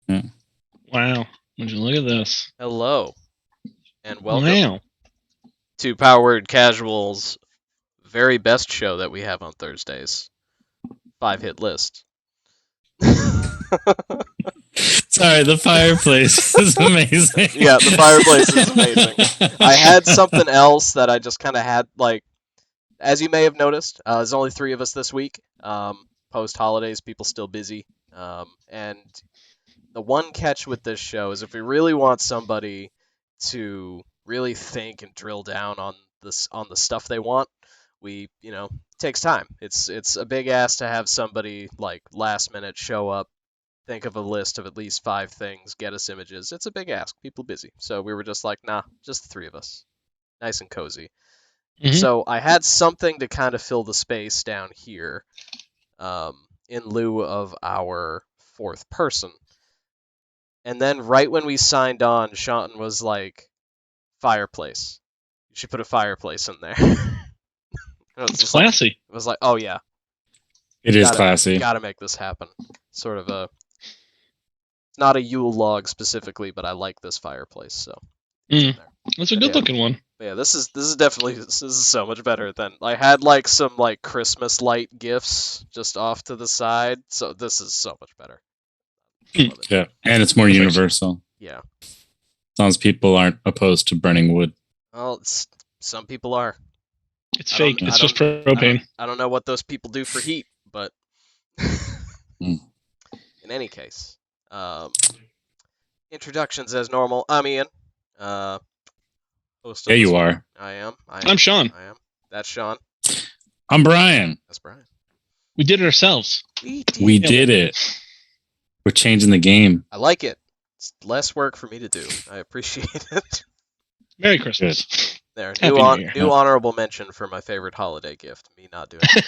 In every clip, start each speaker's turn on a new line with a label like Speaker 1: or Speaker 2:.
Speaker 1: Yeah.
Speaker 2: Wow. Would you look at this?
Speaker 3: Hello, and welcome
Speaker 2: Wow.
Speaker 3: to Power Word Casual's very best show that we have on Thursdays. 5-hit list.
Speaker 1: Sorry, the fireplace is amazing.
Speaker 3: Yeah, the fireplace is amazing. I had something else that I just kind of had, like, as you may have noticed, there's only 3 of us this week. Post-holidays, people still busy. And the one catch with this show is if we really want somebody to really think and drill down on the stuff they want, it takes time. It's a big ask to have somebody like last minute show up, think of a list of at least 5 things, get us images. It's a big ask. People busy. So we were just like, nah, just the 3 of us. Nice and cozy.
Speaker 2: Mhm.
Speaker 3: So I had something to kind of fill the space down here, in lieu of our 4th person. And then right when we signed on, Shawn was like, fireplace. You should put a fireplace in there.
Speaker 2: It's classy.
Speaker 3: It was like, oh yeah.
Speaker 1: It is classy.
Speaker 3: Gotta make this happen. Sort of it's not a Yule log specifically, but I like this fireplace, so.
Speaker 2: That's a good looking one.
Speaker 3: Yeah, this is so much better than I had like some like Christmas light gifts just off to the side, so this is so much better.
Speaker 1: Yeah, and it's more universal.
Speaker 3: Yeah.
Speaker 1: As long as people aren't opposed to burning wood.
Speaker 3: Well, some people are.
Speaker 2: It's fake. It's just propane.
Speaker 3: I don't know what those people do for heat, but in any case, introductions as normal. I'm Ian.
Speaker 1: Yeah, you are.
Speaker 3: I am.
Speaker 2: I'm Shawn.
Speaker 3: I am. That's Shawn.
Speaker 1: I'm Brian.
Speaker 3: That's Brian.
Speaker 2: We did it ourselves.
Speaker 1: We did it. We're changing the game.
Speaker 3: I like it. It's less work for me to do. I appreciate it.
Speaker 2: Merry Christmas.
Speaker 3: Good. There.
Speaker 2: Happy
Speaker 3: New honorable mention for my favorite holiday gift. Me not doing it.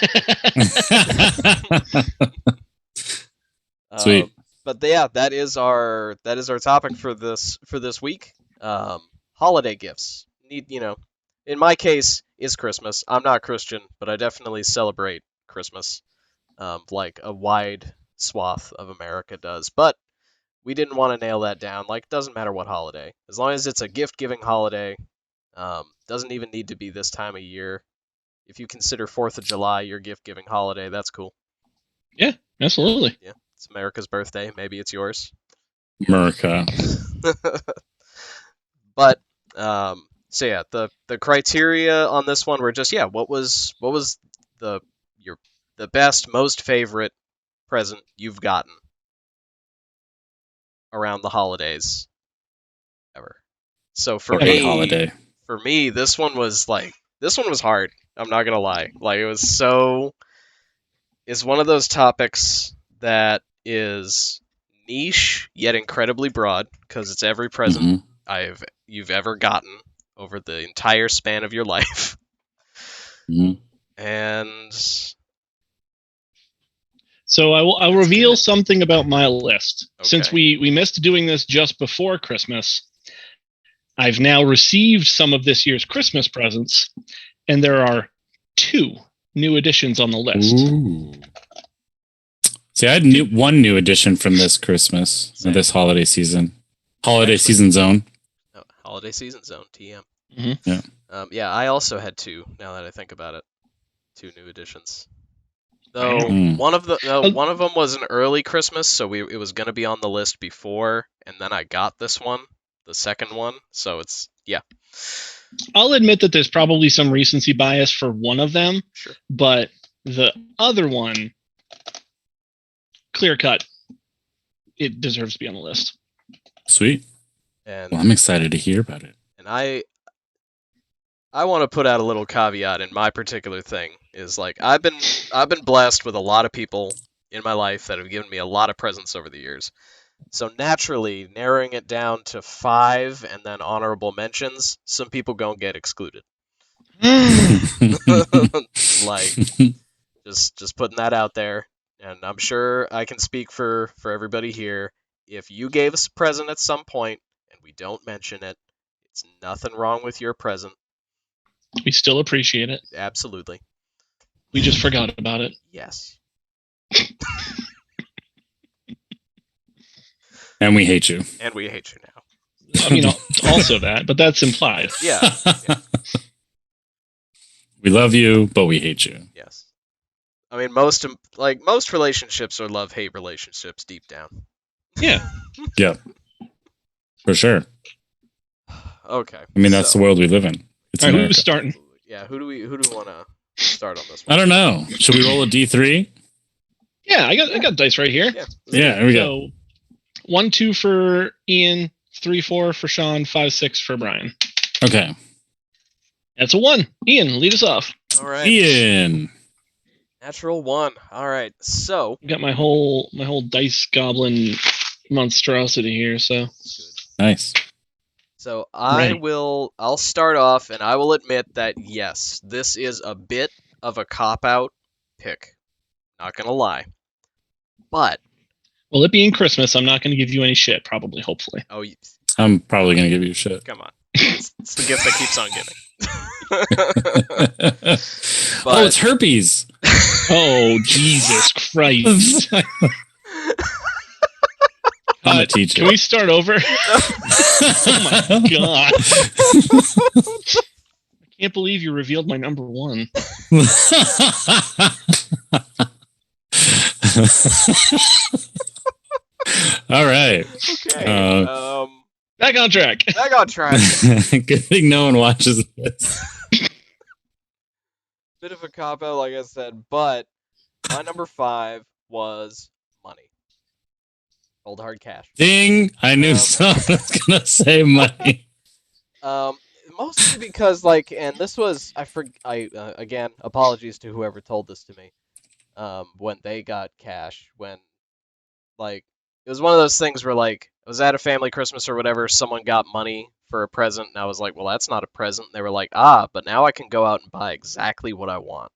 Speaker 1: Sweet.
Speaker 3: But yeah, that is our topic for this week. Holiday gifts. In my case, is Christmas. I'm not Christian, but I definitely celebrate Christmas, like a wide swath of America does. But we didn't want to nail that down. Like, doesn't matter what holiday, as long as it's a gift-giving holiday. Doesn't even need to be this time of year. If you consider 4th of July your gift-giving holiday, that's cool.
Speaker 2: Yeah, absolutely.
Speaker 3: Yeah, it's America's birthday. Maybe it's yours.
Speaker 1: America.
Speaker 3: But so yeah, the criteria on this one were just what was the best, most favorite present you've gotten around the holidays ever. So for me, this one was hard. I'm not gonna lie. Like, it's one of those topics that is niche yet incredibly broad because it's every present you've ever gotten over the entire span of your life. And
Speaker 2: so I'll reveal something about my list.
Speaker 3: Okay.
Speaker 2: Since we missed doing this just before Christmas, I've now received some of this year's Christmas presents, and there are 2 new additions on the list.
Speaker 1: Ooh. See, I had one new addition from this Christmas, or this holiday season. Holiday Season Zone.
Speaker 3: Oh, Holiday Season Zone, TM.
Speaker 1: Mm-hmm.
Speaker 3: Yeah. I also had 2, now that I think about it. 2 new additions. Though one of them was an early Christmas, so it was going to be on the list before, and then I got this one, the second one, so it's, yeah.
Speaker 2: I'll admit that there's probably some recency bias for one of them,
Speaker 3: sure.
Speaker 2: But the other one, clear cut, it deserves to be on the list.
Speaker 1: Sweet.
Speaker 3: And
Speaker 1: I'm excited to hear about it.
Speaker 3: And I want to put out a little caveat in my particular thing is like I've been blessed with a lot of people in my life that have given me a lot of presents over the years. So naturally, narrowing it down to 5 and then honorable mentions, some people gonna get excluded. Like, just putting that out there, and I'm sure I can speak for everybody here. If you gave us a present at some point and we don't mention it, it's nothing wrong with your present.
Speaker 2: We still appreciate it.
Speaker 3: Absolutely.
Speaker 2: We just forgot about it.
Speaker 3: Yes.
Speaker 1: And we hate you.
Speaker 3: And we hate you now.
Speaker 2: I mean, also that, but that's implied.
Speaker 3: Yeah.
Speaker 1: We love you, but we hate you.
Speaker 3: Yes. I mean, most relationships are love-hate relationships deep down.
Speaker 2: Yeah.
Speaker 1: Yeah. For sure.
Speaker 3: Okay.
Speaker 1: I mean, that's the world we live in. It's
Speaker 2: All right,
Speaker 1: America.
Speaker 2: who's starting?
Speaker 3: Yeah, who do we want to start on this
Speaker 1: I
Speaker 3: one?
Speaker 1: don't know. Should we roll a D3?
Speaker 2: Yeah, I got dice right here.
Speaker 1: Yeah, here we go.
Speaker 2: So 1, 2 for Ian, 3, 4 for Shawn, 5, 6 for Brian.
Speaker 1: Okay.
Speaker 2: That's a 1. Ian, lead us off.
Speaker 3: All right.
Speaker 1: Ian.
Speaker 3: Natural 1. All right. So,
Speaker 2: Got my whole dice goblin monstrosity here, so
Speaker 1: Nice.
Speaker 2: Ready.
Speaker 3: I'll start off and I will admit that yes, this is a bit of a cop-out pick. Not going to lie. But
Speaker 2: well, it being Christmas, I'm not going to give you any shit, probably, hopefully.
Speaker 1: I'm probably going to give you shit.
Speaker 3: Come on. It's the gift that keeps on giving.
Speaker 1: Oh, it's herpes.
Speaker 2: Oh, Jesus Christ.
Speaker 1: I'm a teacher.
Speaker 2: Can we start over? Oh my God. I can't believe you revealed my number 1.
Speaker 1: All right.
Speaker 3: Okay.
Speaker 2: Back on track.
Speaker 3: Back on track.
Speaker 1: Good thing no one watches this.
Speaker 3: Bit of a cop-out, like I said, but my number 5 was money. Cold hard cash.
Speaker 1: Ding! I knew someone was gonna say money.
Speaker 3: Mostly because, and this was again, apologies to whoever told this to me. When they got cash, when it was one of those things where I was at a family Christmas or whatever, someone got money for a present, and I was like, well, that's not a present. And they were like, but now I can go out and buy exactly what I want.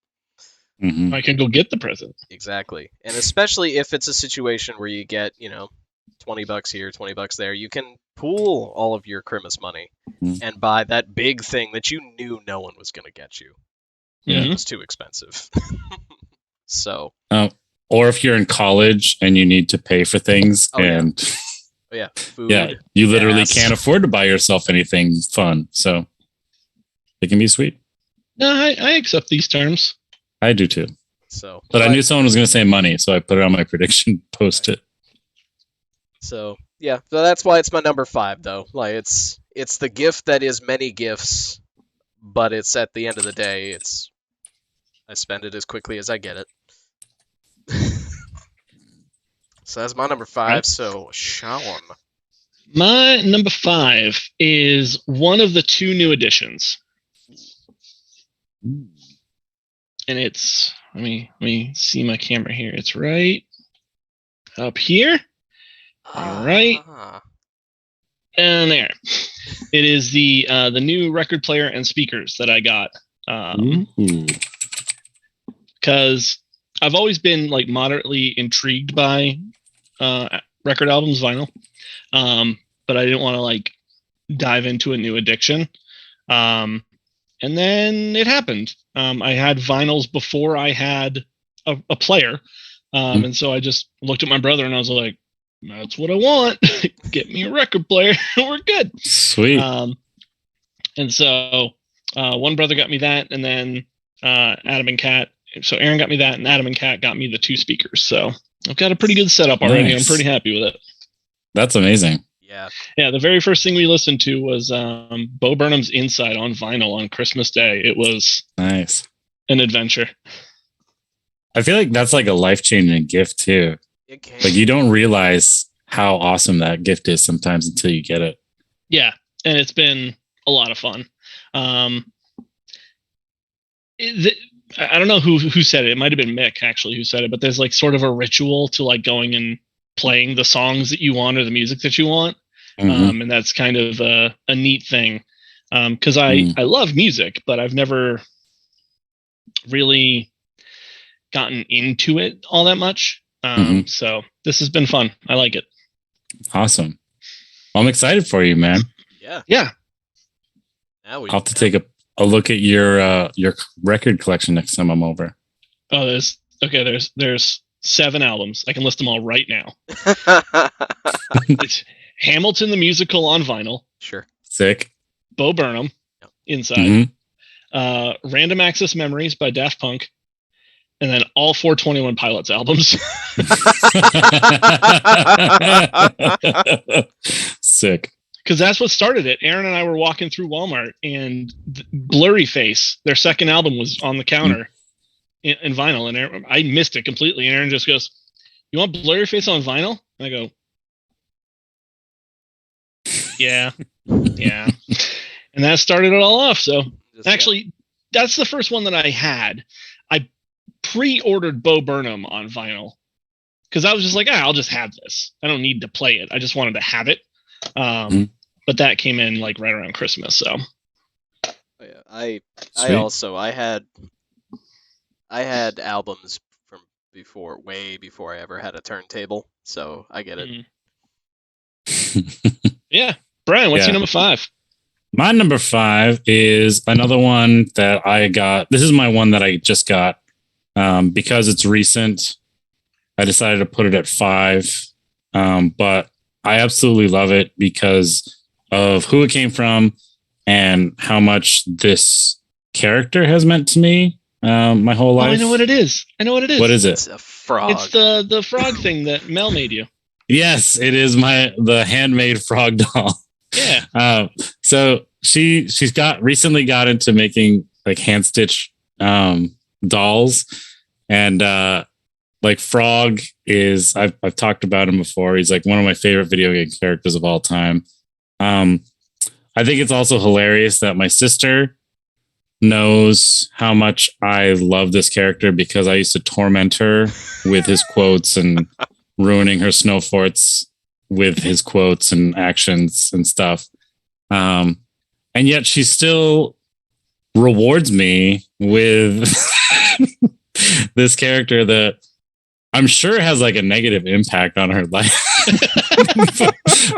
Speaker 1: Mm-hmm.
Speaker 2: I can go get the present.
Speaker 3: Exactly. And especially if it's a situation where you get, $20 here, $20 there, you can pool all of your Christmas money and buy that big thing that you knew no one was going to get you.
Speaker 2: Yeah.
Speaker 3: It was too expensive. So.
Speaker 1: Or if you're in college and you need to pay for things
Speaker 3: food.
Speaker 1: You literally
Speaker 3: gas.
Speaker 1: can't afford to buy yourself anything fun. So it can be sweet.
Speaker 2: No, I accept these terms.
Speaker 1: I do too. But I knew someone was going to say money, so I put it on my prediction post-it.
Speaker 3: So that's why it's my number 5, though. It's the gift that is many gifts, but it's at the end of the day, I spend it as quickly as I get it. So that's my number 5. Right. So Shawn.
Speaker 2: My number 5 is one of the 2 new additions, and it's let me see my camera here. It's right up here. Right. And there. It is the new record player and speakers that I got. Because I've always been moderately intrigued by record albums, vinyl. But I didn't want to dive into a new addiction. And then it happened. I had vinyls before I had a player. And so I just looked at my brother and I was like, that's what I want. Get me a record player. We're good.
Speaker 1: Sweet.
Speaker 2: And so one brother got me that, and then Adam and Kat. So Aaron got me that, and Adam and Kat got me the 2 speakers. So I've got a pretty good setup already. Nice. I'm pretty happy with it.
Speaker 1: That's amazing.
Speaker 3: Yeah.
Speaker 2: Yeah, the very first thing we listened to was Bo Burnham's Inside on vinyl on Christmas Day. It was
Speaker 1: nice.
Speaker 2: An adventure.
Speaker 1: I feel like that's a life-changing gift too. You don't realize how awesome that gift is sometimes until you get it.
Speaker 2: Yeah, and it's been a lot of fun. I don't know who said it. It might have been Mick actually who said it, but there's sort of a ritual to going and playing the songs that you want or the music that you want.
Speaker 1: Mm-hmm.
Speaker 2: And that's kind of a neat thing. Because I love music, but I've never really gotten into it all that much. So this has been fun. I like it.
Speaker 1: Awesome. Well, I'm excited for you, man.
Speaker 2: Yeah.
Speaker 1: I'll have to take a look at your record collection next time I'm over.
Speaker 2: Oh, there's 7 albums. I can list them all right now. It's Hamilton the Musical on vinyl.
Speaker 3: Sure.
Speaker 1: Sick.
Speaker 2: Bo Burnham, Inside.
Speaker 1: Mm-hmm.
Speaker 2: Random Access Memories by Daft Punk. And then all 421 Pilots albums.
Speaker 1: Sick.
Speaker 2: Because that's what started it. Aaron and I were walking through Walmart, and Blurry Face, their second album, was on the counter in vinyl. And Aaron, I missed it completely. And Aaron just goes, "You want Blurry Face on vinyl?" And I go, "Yeah, yeah." And that started it all off. So actually, that's the first one that I had. I pre-ordered Bo Burnham on vinyl because I was just like, I'll just have this. I don't need to play it. I just wanted to have it. But that came in like right around Christmas. So
Speaker 3: I had albums from way before I ever had a turntable. So I get it.
Speaker 2: Yeah. Brian, what's your number 5?
Speaker 1: My number 5 is another one that I got. This is my one that I just got. Because it's recent, I decided to put it at 5. But I absolutely love it because of who it came from and how much this character has meant to me my whole life.
Speaker 2: I know what it is.
Speaker 1: What is it?
Speaker 3: It's a frog.
Speaker 2: It's the frog thing that Mel made you.
Speaker 1: Yes, it is the handmade frog doll.
Speaker 2: Yeah.
Speaker 1: So she's recently got into making like hand stitch dolls, and like Frog is I've talked about him before. He's like one of my favorite video game characters of all time. I think it's also hilarious that my sister knows how much I love this character because I used to torment her with his quotes and ruining her snow forts with his quotes and actions and stuff. And yet she still rewards me with this character that I'm sure has like a negative impact on her life.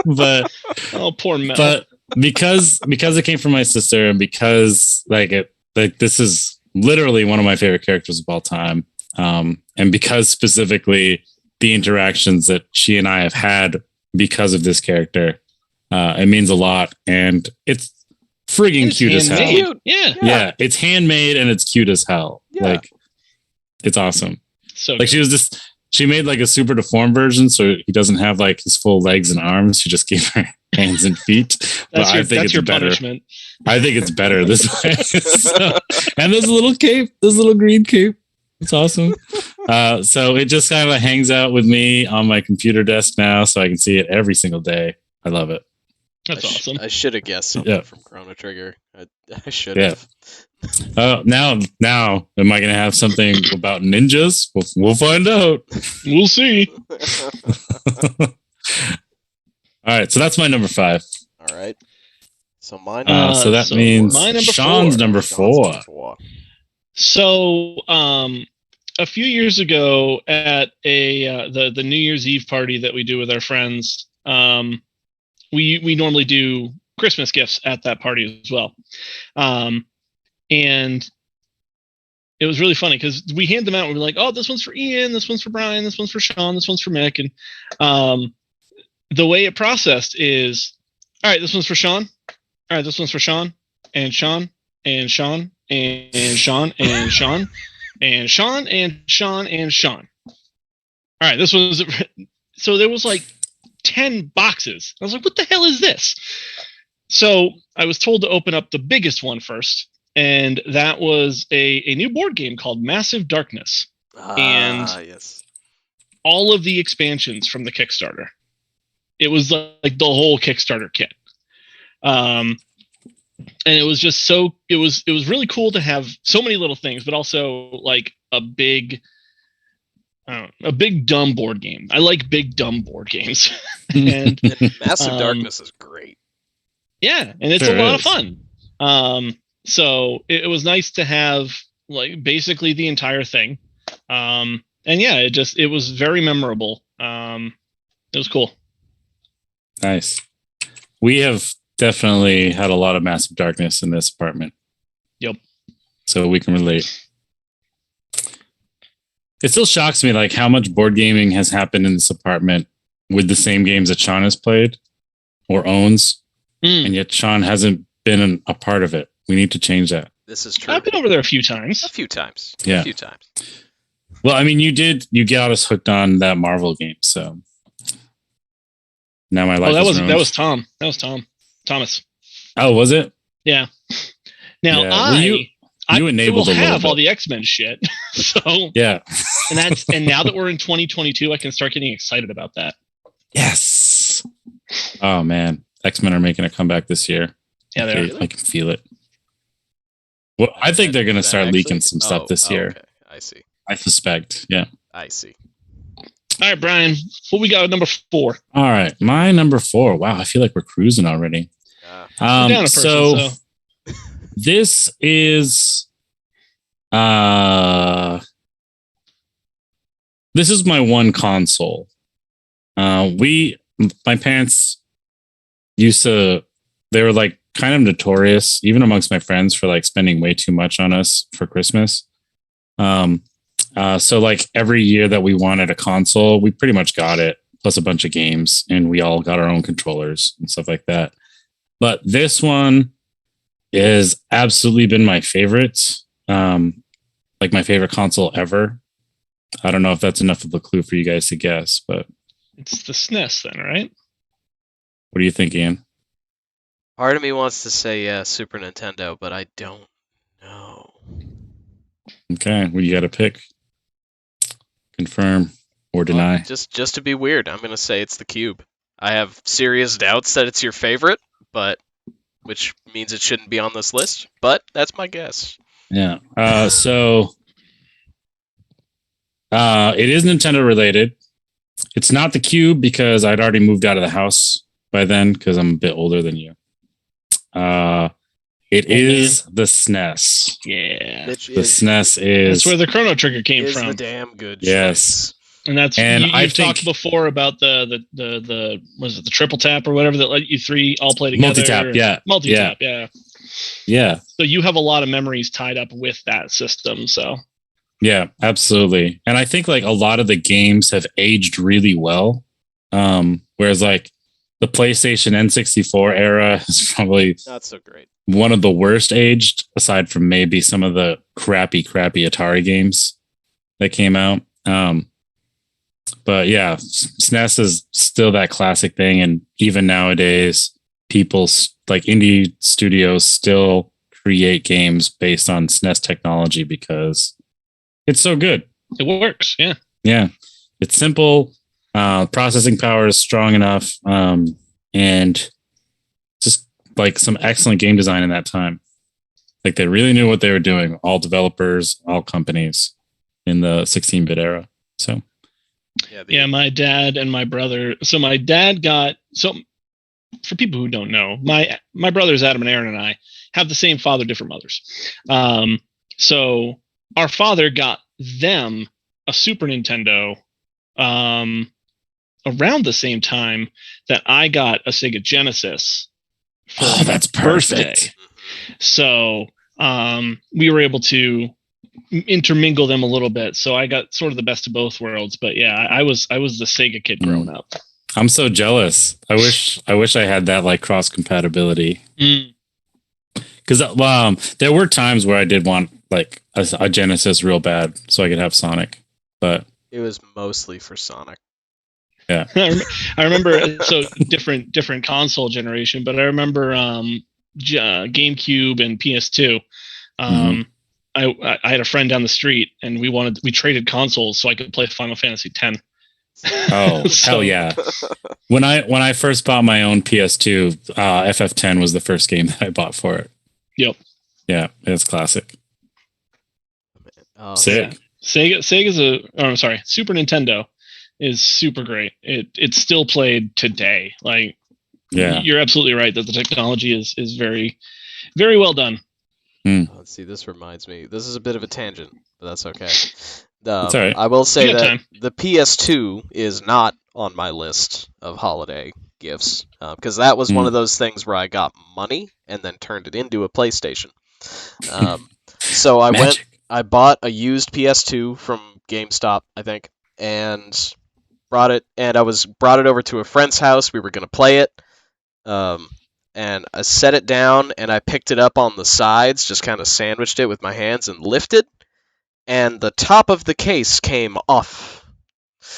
Speaker 1: but
Speaker 2: oh, poor Mel.
Speaker 1: But because it came from my sister, and because this is literally one of my favorite characters of all time, and because specifically the interactions that she and I have had because of this character, it means a lot, and it's friggin' cute as hell.
Speaker 2: Cute. Yeah,
Speaker 1: it's handmade and it's cute as hell.
Speaker 3: Yeah.
Speaker 1: Like, it's awesome.
Speaker 2: So
Speaker 1: like she made like a super deformed version, so he doesn't have like his full legs and arms. She just gave her hands and feet.
Speaker 2: That's your better. Punishment.
Speaker 1: I think it's better this way. And there's a little cape, this little green cape. It's awesome. So it just kind of hangs out with me on my computer desk now, so I can see it every single day. I love it.
Speaker 2: That's awesome.
Speaker 3: I should have guessed something from Chrono Trigger. I should have.
Speaker 1: Now, am I going to have something about ninjas? We'll find out.
Speaker 2: We'll see.
Speaker 1: All right, so that's my number 5.
Speaker 3: All right. So mine.
Speaker 1: So that means Sean's number 4.
Speaker 2: So, a few years ago at the New Year's Eve party that we do with our friends, we normally do Christmas gifts at that party as well. And it was really funny because we hand them out and we're like, oh, this one's for Ian, this one's for Brian, this one's for Shawn, this one's for Mick. And the way it processed is, all right, this one's for Shawn. All right, this one's for Shawn and Shawn and Shawn and Shawn and Shawn and Shawn and Shawn and Shawn. All right, this was so there was like 10 boxes. I was like, what the hell is this? So I was told to open up the biggest one first. And that was a new board game called Massive Darkness. And
Speaker 3: yes,
Speaker 2: all of the expansions from the Kickstarter. It was like the whole Kickstarter kit. And it was just it was really cool to have so many little things, but also like a big dumb board game. I like big dumb board games. and
Speaker 3: Massive Darkness is great.
Speaker 2: Yeah, and it's a lot of fun. So it was nice to have like basically the entire thing. And yeah, it was very memorable. It was cool.
Speaker 1: Nice. We have definitely had a lot of Massive Darkness in this apartment.
Speaker 2: Yep.
Speaker 1: So we can relate. It still shocks me like how much board gaming has happened in this apartment with the same games that Shawn has played or owns, and yet Shawn hasn't been a part of it. We need to change that.
Speaker 3: This is true.
Speaker 2: I've been over there a few times.
Speaker 3: A few times.
Speaker 1: Yeah.
Speaker 3: A few times.
Speaker 1: Well, I mean, you got us hooked on that Marvel game, so now my life.
Speaker 2: That was Tom. That was Thomas.
Speaker 1: Oh, was it?
Speaker 2: Yeah. Now
Speaker 1: Yeah. Well, you enabled
Speaker 2: will
Speaker 1: a little
Speaker 2: have
Speaker 1: bit.
Speaker 2: all the X-Men shit. So
Speaker 1: Yeah.
Speaker 2: and now that we're in 2022, I can start getting excited about that.
Speaker 1: Yes. Oh man, X-Men are making a comeback this year.
Speaker 2: Yeah, they are.
Speaker 1: I can feel it. Well, I think they're going to start leaking some stuff this year.
Speaker 3: Okay. I see.
Speaker 1: I suspect. Yeah.
Speaker 3: I see.
Speaker 2: All right, Brian, what we got at number 4?
Speaker 1: All right, my number 4. Wow, I feel like we're cruising already.
Speaker 2: We're down a person, so
Speaker 1: this is my one console. My parents they were like kind of notorious, even amongst my friends, for like spending way too much on us for Christmas. So like every year that we wanted a console, we pretty much got it, plus a bunch of games, and we all got our own controllers and stuff like that. But this one has absolutely been my favorite, like my favorite console ever. I don't know if that's enough of a clue for you guys to guess, but
Speaker 2: it's the SNES then, right?
Speaker 1: what do you think, Ian?
Speaker 3: Part of me wants to say Super Nintendo, but I don't know.
Speaker 1: Okay, well, you got to pick, confirm or deny.
Speaker 3: Just to be weird, I'm gonna say it's the Cube. I have serious doubts that it's your favorite, but which means it shouldn't be on this list. But that's my guess.
Speaker 1: Yeah. So it is Nintendo related. It's not the Cube because I'd already moved out of the house by then because I'm a bit older than you. It is the SNES.
Speaker 2: Yeah.
Speaker 3: Which
Speaker 1: The SNES is
Speaker 2: That's where the Chrono Trigger came
Speaker 3: is
Speaker 2: from.
Speaker 3: the damn good
Speaker 1: Yes.
Speaker 3: choice.
Speaker 2: And that's you've talked before about the was it the triple tap or whatever that let you three all play together?
Speaker 1: multi-tap. Yeah.
Speaker 2: Multi-tap, yeah.
Speaker 1: Yeah.
Speaker 2: So you have a lot of memories tied up with that system. So
Speaker 1: Yeah, absolutely. And I think like a lot of the games have aged really well. Whereas like the PlayStation N64 era is probably
Speaker 3: Not so great.
Speaker 1: one of the worst aged, aside from maybe some of the crappy Atari games that came out. But yeah, SNES is still that classic thing. And even nowadays, people like indie studios still create games based on SNES technology because it's so good.
Speaker 2: it works. Yeah.
Speaker 1: Yeah. It's simple. Processing power is strong enough. And just like some excellent game design in that time. Like they really knew what they were doing. All developers, all companies in the 16-bit era. So
Speaker 2: Yeah, my dad and my brother. So my dad got for people who don't know, my brothers Adam and Aaron and I have the same father, different mothers. So our father got them a Super Nintendo around the same time that I got a Sega Genesis.
Speaker 1: Oh, that's perfect.
Speaker 2: So we were able to intermingle them a little bit. So I got sort of the best of both worlds. But yeah, I was the Sega kid growing up.
Speaker 1: I'm so jealous. I wish I had that like cross compatibility. Because there were times where I did want like a Genesis real bad so I could have Sonic, but
Speaker 3: It was mostly for Sonic.
Speaker 1: yeah.
Speaker 2: I remember so different console generation, but I remember GameCube and PS2. I had a friend down the street, and we traded consoles so I could play Final Fantasy X.
Speaker 1: Oh, hell yeah. When I first bought my own PS2, FF10 was the first game that I bought for it.
Speaker 2: Yep.
Speaker 1: Yeah, it's classic.
Speaker 3: Oh,
Speaker 1: Sick.
Speaker 2: Yeah. Super Nintendo is super great. It's still played today. Like,
Speaker 1: yeah,
Speaker 2: you're absolutely right that the technology is very, very well done.
Speaker 3: Let's see. This reminds me. This is a bit of a tangent, but that's okay.
Speaker 1: It's all right.
Speaker 3: I will say
Speaker 2: You got
Speaker 3: that
Speaker 2: time.
Speaker 3: the PS2 is not on my list of holiday gifts because that was one of those things where I got money and then turned it into a PlayStation. So I
Speaker 1: Magic.
Speaker 3: I bought a used PS2 from GameStop, I think, and brought it over to a friend's house. We were gonna play it, and I set it down and I picked it up on the sides, just kind of sandwiched it with my hands and lifted, and the top of the case came off.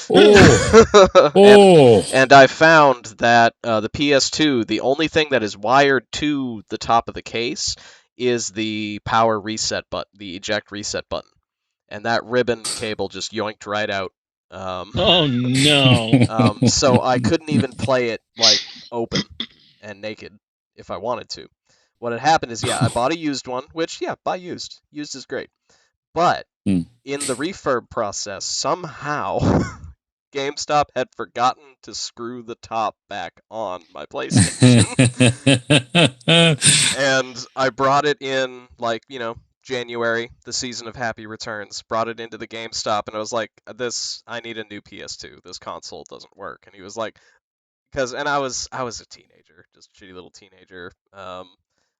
Speaker 3: And I found that the PS2, the only thing that is wired to the top of the case is the power reset button, the eject reset button, and that ribbon cable just yoinked right out.
Speaker 2: Oh no!
Speaker 3: So I couldn't even play it like open and naked if I wanted to. What had happened is, I bought a used one, which buy used. Used is great, but in the refurb process, somehow GameStop had forgotten to screw the top back on my PlayStation. And I brought it in, January, the season of happy returns, brought it into the GameStop, and I was like, I need a new PS2. This console doesn't work. And he was like, I was a teenager, just a shitty little teenager.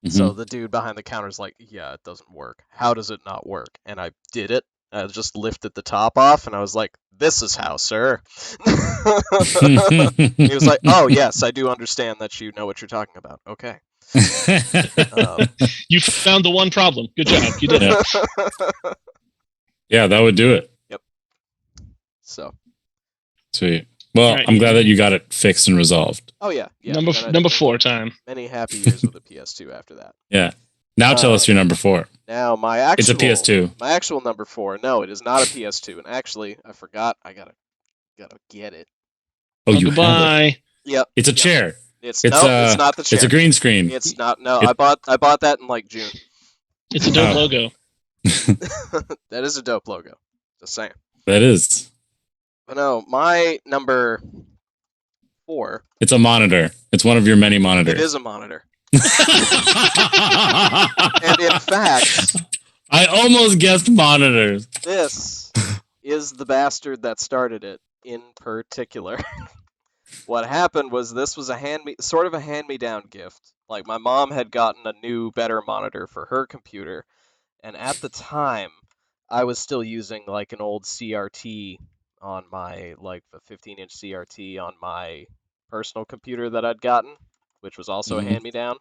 Speaker 3: So the dude behind the counter's like, yeah, it doesn't work. How does it not work? And I did it. I just lifted the top off, and I was like, this is how, sir. He was like, oh, yes, I do understand that you know what you're talking about. Okay.
Speaker 2: You found the one problem. Good job. You did it.
Speaker 1: Yeah, that would do it.
Speaker 3: Yep. So.
Speaker 1: Sweet. Well, right. I'm glad that you got it fixed and resolved.
Speaker 3: Oh, yeah.
Speaker 2: Number 4 time.
Speaker 3: Many happy years with the PS2 after that.
Speaker 1: Yeah. Now tell us your number 4.
Speaker 3: Now my actual...
Speaker 1: It's a PS2.
Speaker 3: My actual number 4. No, it is not a PS2. And actually, I forgot. I gotta get it.
Speaker 1: Oh, you
Speaker 2: goodbye.
Speaker 1: Have it.
Speaker 3: Yep.
Speaker 1: It's a chair.
Speaker 3: It's not the chair.
Speaker 1: It's a green screen.
Speaker 3: It's not. No, I bought that in June.
Speaker 2: It's a dope logo.
Speaker 3: That is a dope logo. Just saying.
Speaker 1: That is.
Speaker 3: But no, my number 4.
Speaker 1: It's a monitor. It's one of your many monitors.
Speaker 3: It is a monitor. And in fact,
Speaker 1: I almost guessed monitors.
Speaker 3: This is the bastard that started it in particular. What happened was this was a hand-me-down gift. Like, my mom had gotten a new, better monitor for her computer, and at the time, I was still using an old CRT on my a 15-inch CRT on my personal computer that I'd gotten, which was also a hand-me-down.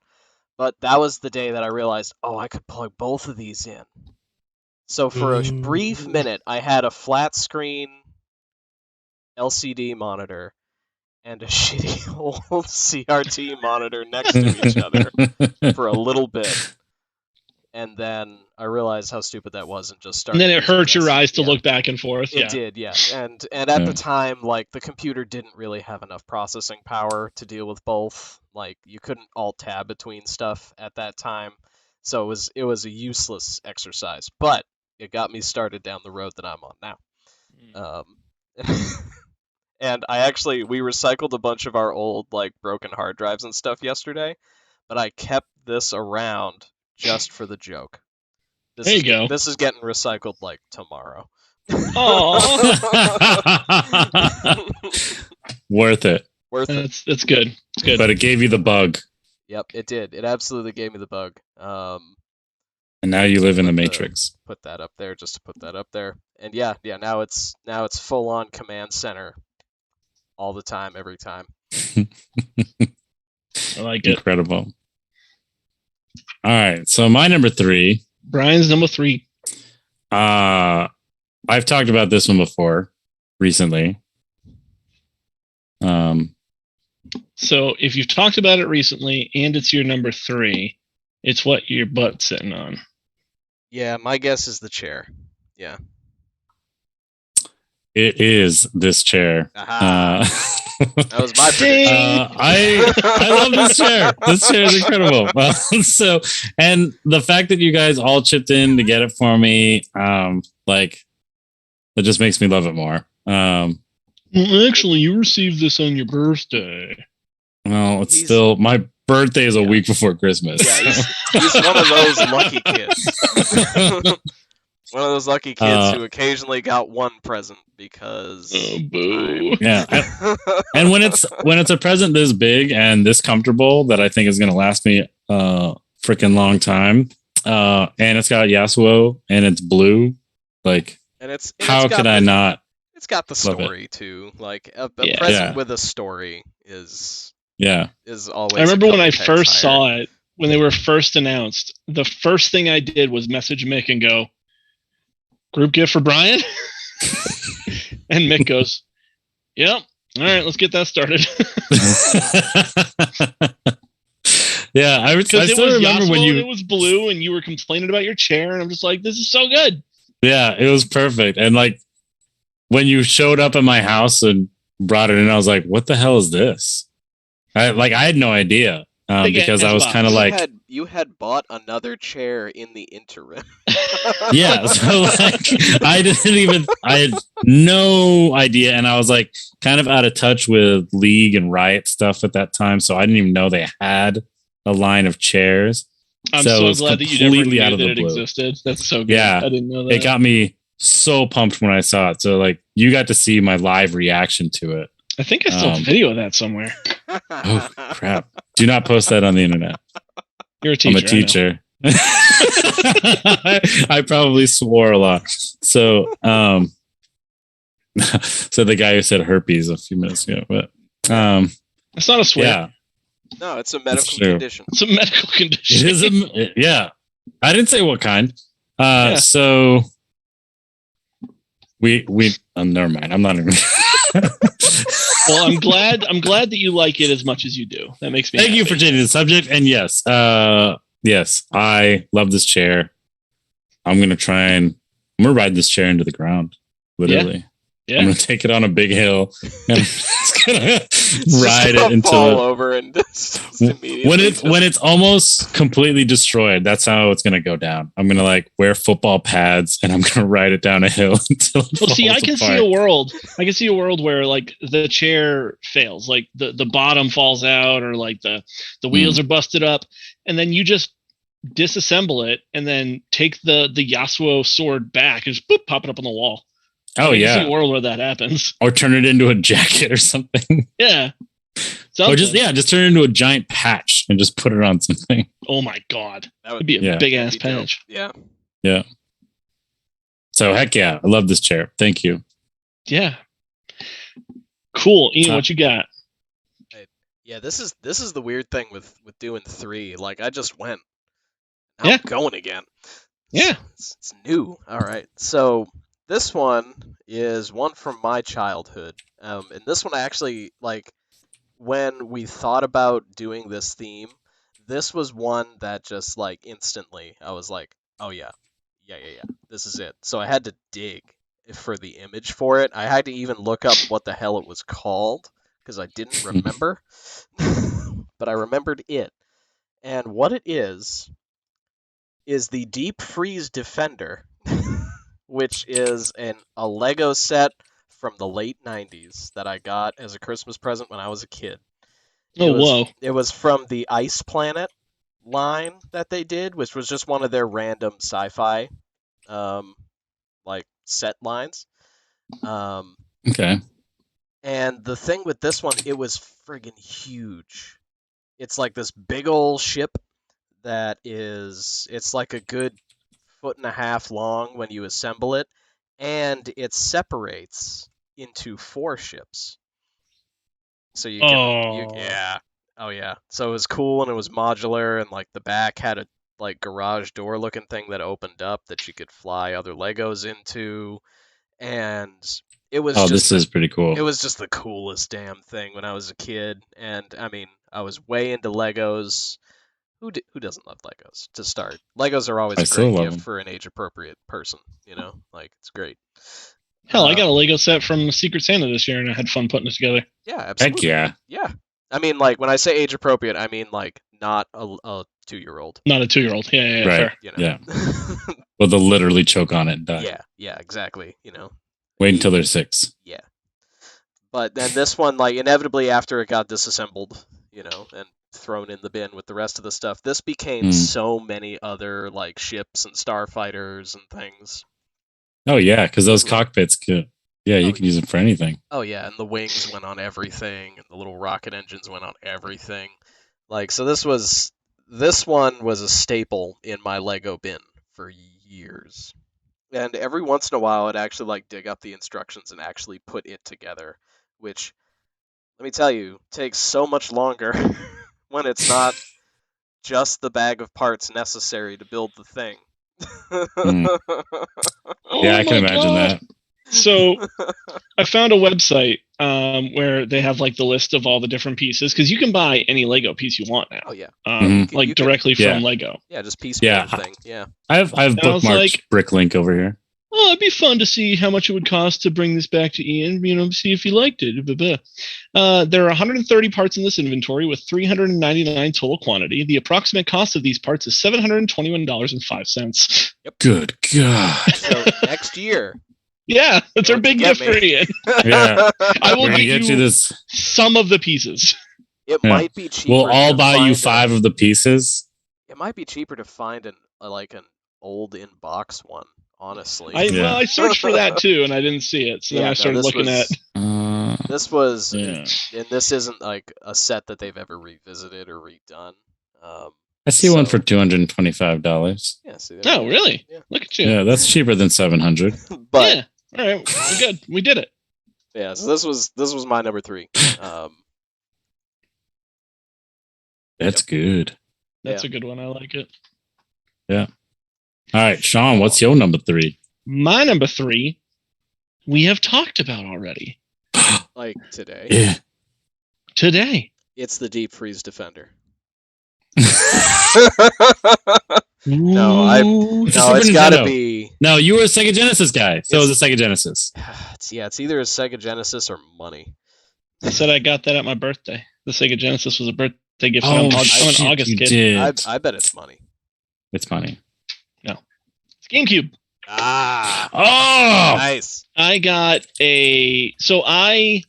Speaker 3: But that was the day that I realized, I could plug both of these in. So for a brief minute, I had a flat screen LCD monitor and a shitty old CRT monitor next to each other for a little bit. And then I realized how stupid that was and just started.
Speaker 2: And then it hurt your eyes to look back and forth.
Speaker 3: It did, yeah. And at the time, the computer didn't really have enough processing power to deal with both. You couldn't alt-tab between stuff at that time. So it was a useless exercise. But it got me started down the road that I'm on now. And we recycled a bunch of our old, broken hard drives and stuff yesterday. But I kept this around just for the joke.
Speaker 2: There you go.
Speaker 3: This is getting recycled tomorrow.
Speaker 2: Oh,
Speaker 1: worth it.
Speaker 2: That's good. It's good.
Speaker 1: But it gave you the bug.
Speaker 3: Yep, it did. It absolutely gave me the bug.
Speaker 1: And now you live in the Matrix.
Speaker 3: Put that up there, just to put that up there. And now it's full on command center, all the time, every time.
Speaker 2: I like it.
Speaker 1: Incredible. All right, so my number 3.
Speaker 2: Brian's number 3.
Speaker 1: I've talked about this one before, recently.
Speaker 2: So if you've talked about it recently and it's your number 3, it's what your butt's sitting on.
Speaker 3: Yeah, my guess is the chair. Yeah.
Speaker 1: It is this chair.
Speaker 3: That was my prediction.
Speaker 1: I love this chair. This chair is incredible. And the fact that you guys all chipped in to get it for me, it just makes me love it more.
Speaker 2: Actually, you received this on your birthday.
Speaker 1: Well, it's still my birthday is a week before Christmas.
Speaker 3: Yeah, he's one of those lucky kids. One of those lucky kids who occasionally got one present because.
Speaker 2: Oh, boo!
Speaker 1: Yeah, and when it's a present this big and this comfortable that I think is going to last me a freaking long time, And it's got Yasuo and it's blue. Like,
Speaker 3: And
Speaker 1: how could I not?
Speaker 3: It's got the
Speaker 1: love it?
Speaker 3: story too. Like a
Speaker 2: Yeah.
Speaker 3: present
Speaker 1: Yeah.
Speaker 3: with a story is
Speaker 1: Yeah.
Speaker 3: always.
Speaker 2: I remember
Speaker 3: a
Speaker 2: when I
Speaker 3: couple pegs
Speaker 2: first
Speaker 3: higher.
Speaker 2: saw it, when they were first announced, the first thing I did was message Mick and go, "Group gift for Brian?" And Mick goes, "Yep. All right, let's get that started."
Speaker 1: Yeah, I
Speaker 2: Because it
Speaker 1: still
Speaker 2: was
Speaker 1: remember
Speaker 2: Yasuo
Speaker 1: when
Speaker 2: and
Speaker 1: you.
Speaker 2: it was blue, and you were complaining about your chair, and I'm just like, "This is so good."
Speaker 1: Yeah, it was perfect. And like when you showed up at my house and brought it in, I was like, "What the hell is this?" I had no idea because I was
Speaker 2: box.
Speaker 1: kind of like,
Speaker 3: you had bought another chair in the interim.
Speaker 1: yeah. So like, I had no idea, and I was like kind of out of touch with League and Riot stuff at that time, so I didn't even know they had a line of chairs.
Speaker 2: I'm
Speaker 1: So
Speaker 2: so
Speaker 1: it's
Speaker 2: glad that you never
Speaker 1: completely
Speaker 2: knew
Speaker 1: out of
Speaker 2: that
Speaker 1: the
Speaker 2: it
Speaker 1: blue.
Speaker 2: existed. That's so good.
Speaker 1: Yeah.
Speaker 2: I didn't know that.
Speaker 1: It got me so pumped when I saw it. So like, you got to see my live reaction to it.
Speaker 2: I think I still have video of that somewhere.
Speaker 1: Oh crap! Do not post that on the internet.
Speaker 2: You're a teacher.
Speaker 1: I'm a teacher. I probably swore a lot. So, so the guy who said herpes a few minutes ago, but
Speaker 2: It's not a swear.
Speaker 1: yeah,
Speaker 3: No, it's a medical
Speaker 1: true.
Speaker 3: condition.
Speaker 2: It's a medical condition.
Speaker 1: it is yeah. I didn't say what kind.
Speaker 2: Yeah.
Speaker 1: So we never mind. I'm not even.
Speaker 2: Well, I'm glad that you like it as much as you do. That makes me
Speaker 1: Thank you
Speaker 2: happy.
Speaker 1: for changing the subject. And yes, I love this chair. I'm gonna ride this chair into the ground. Literally.
Speaker 2: Yeah.
Speaker 1: I'm gonna take it on a big hill and I'm just gonna ride
Speaker 3: Just
Speaker 1: it until
Speaker 3: fall over and just immediately
Speaker 1: when it's almost completely destroyed. That's how it's gonna go down. I'm gonna like wear football pads and I'm gonna ride it down a hill until it
Speaker 2: Well, see,
Speaker 1: falls
Speaker 2: I can
Speaker 1: apart.
Speaker 2: see a world where like the chair fails, like the bottom falls out, or like the wheels are busted up, and then you just disassemble it and then take the Yasuo sword back and just boop, pop it up on the wall.
Speaker 1: Oh
Speaker 2: I can see
Speaker 1: yeah,
Speaker 2: a world where that happens.
Speaker 1: or turn it into a jacket or something.
Speaker 2: Yeah.
Speaker 1: Or just turn it into a giant patch and just put it on something.
Speaker 2: Oh my god,
Speaker 3: That would
Speaker 2: it'd be a
Speaker 1: Yeah.
Speaker 2: big ass
Speaker 3: be dope.
Speaker 2: patch.
Speaker 3: Yeah.
Speaker 1: Yeah. So heck yeah, I love this chair. Thank you.
Speaker 2: Yeah. Cool. Ian, what you got?
Speaker 3: Yeah, this is the weird thing with doing 3. Like I just went.
Speaker 2: Yeah.
Speaker 3: I'm going again.
Speaker 2: Yeah.
Speaker 3: It's new. All right. So this one is one from my childhood. And this one I actually like when we thought about doing this theme, this was one that just like instantly I was like, oh yeah. This is it. So I had to dig for the image for it. I had to even look up what the hell it was called because I didn't remember. But I remembered it. And what it is the Deep Freeze Defender, which is a Lego set from the late 90s that I got as a Christmas present when I was a kid.
Speaker 2: Whoa.
Speaker 3: It was from the Ice Planet line that they did, which was just one of their random sci-fi like set lines.
Speaker 1: Okay.
Speaker 3: And the thing with this one, it was friggin' huge. It's like this big old ship it's like a good 1.5 feet long when you assemble it, and it separates into 4 ships. So you can, yeah. Oh yeah. So it was cool and it was modular, and like the back had a like garage door looking thing that opened up that you could fly other Legos into, and it was
Speaker 1: this is pretty cool.
Speaker 3: It was just the coolest damn thing when I was a kid, and I mean, I was way into Legos. Who doesn't love Legos to start? Legos are always a great gift for an age-appropriate person, you know? Like, it's great.
Speaker 2: Hell, I got a Lego set from Secret Santa this year, and I had fun putting it together.
Speaker 3: Yeah, absolutely.
Speaker 1: Heck yeah.
Speaker 3: Yeah. I mean, like, when I say age-appropriate, I mean, like, not a 2-year-old.
Speaker 2: Not a 2-year-old. Yeah,
Speaker 1: right.
Speaker 2: Fair.
Speaker 3: You know?
Speaker 1: Yeah. Well, they'll literally choke on it and die.
Speaker 3: Yeah, exactly, you know?
Speaker 1: Wait until they're 6.
Speaker 3: Yeah. But then this one, like, inevitably after it got disassembled, you know, and thrown in the bin with the rest of the stuff, this became so many other like ships and starfighters and things.
Speaker 1: Oh yeah, because those cockpits could, you could use them for anything.
Speaker 3: Oh yeah, and the wings went on everything, and the little rocket engines went on everything. Like, so this was this one was a staple in my Lego bin for years. And every once in a while, I'd actually like dig up the instructions and actually put it together, which, let me tell you, takes so much longer when it's not just the bag of parts necessary to build the thing.
Speaker 1: Yeah, I can imagine that.
Speaker 2: So I found a website where they have like the list of all the different pieces, because you can buy any Lego piece you want now.
Speaker 3: Oh yeah,
Speaker 2: like directly from Lego.
Speaker 3: Yeah, just piecemeal the thing. Yeah,
Speaker 1: I have bookmarked
Speaker 2: like,
Speaker 1: Bricklink over here.
Speaker 2: Oh, it'd be fun to see how much it would cost to bring this back to Ian. See if he liked it. There are 130 parts in this inventory with 399 total quantity. The approximate cost of these parts is $721.05.
Speaker 3: Yep.
Speaker 1: Good God.
Speaker 3: So next year.
Speaker 2: Yeah, that's our big gift for Ian.
Speaker 1: Yeah,
Speaker 2: I will
Speaker 1: get you this.
Speaker 2: Some of the pieces.
Speaker 3: It might be cheaper.
Speaker 1: We'll all buy you 5 of the pieces.
Speaker 3: It might be cheaper to find an old in box one. Honestly,
Speaker 2: Well, I searched for that too, and I didn't see it. So then I started looking at.
Speaker 3: This was, and this isn't like a set that they've ever revisited or redone.
Speaker 1: I see one for $225.
Speaker 3: Yeah. See,
Speaker 2: oh, really?
Speaker 3: Yeah.
Speaker 2: Look at you.
Speaker 1: Yeah, that's cheaper than $700.
Speaker 3: But
Speaker 2: yeah. All right, we're good. We did it.
Speaker 3: Yeah. So this was my number 3.
Speaker 1: That's good.
Speaker 2: That's a good one. I like it.
Speaker 1: Yeah. All right, Shawn, what's your number 3?
Speaker 2: My number 3, we have talked about already.
Speaker 3: Like today.
Speaker 1: Yeah.
Speaker 2: Today.
Speaker 3: It's the Deep Freeze Defender.
Speaker 2: No,
Speaker 3: it's got to be.
Speaker 1: No, you were a Sega Genesis guy, so it was a Sega Genesis.
Speaker 3: It's either a Sega Genesis or money.
Speaker 2: I said I got that at my birthday. The Sega Genesis was a birthday gift. I'm an August kid.
Speaker 1: Did.
Speaker 3: I bet it's money.
Speaker 1: It's money.
Speaker 2: No, it's GameCube.
Speaker 1: Oh,
Speaker 3: nice.
Speaker 2: I got so I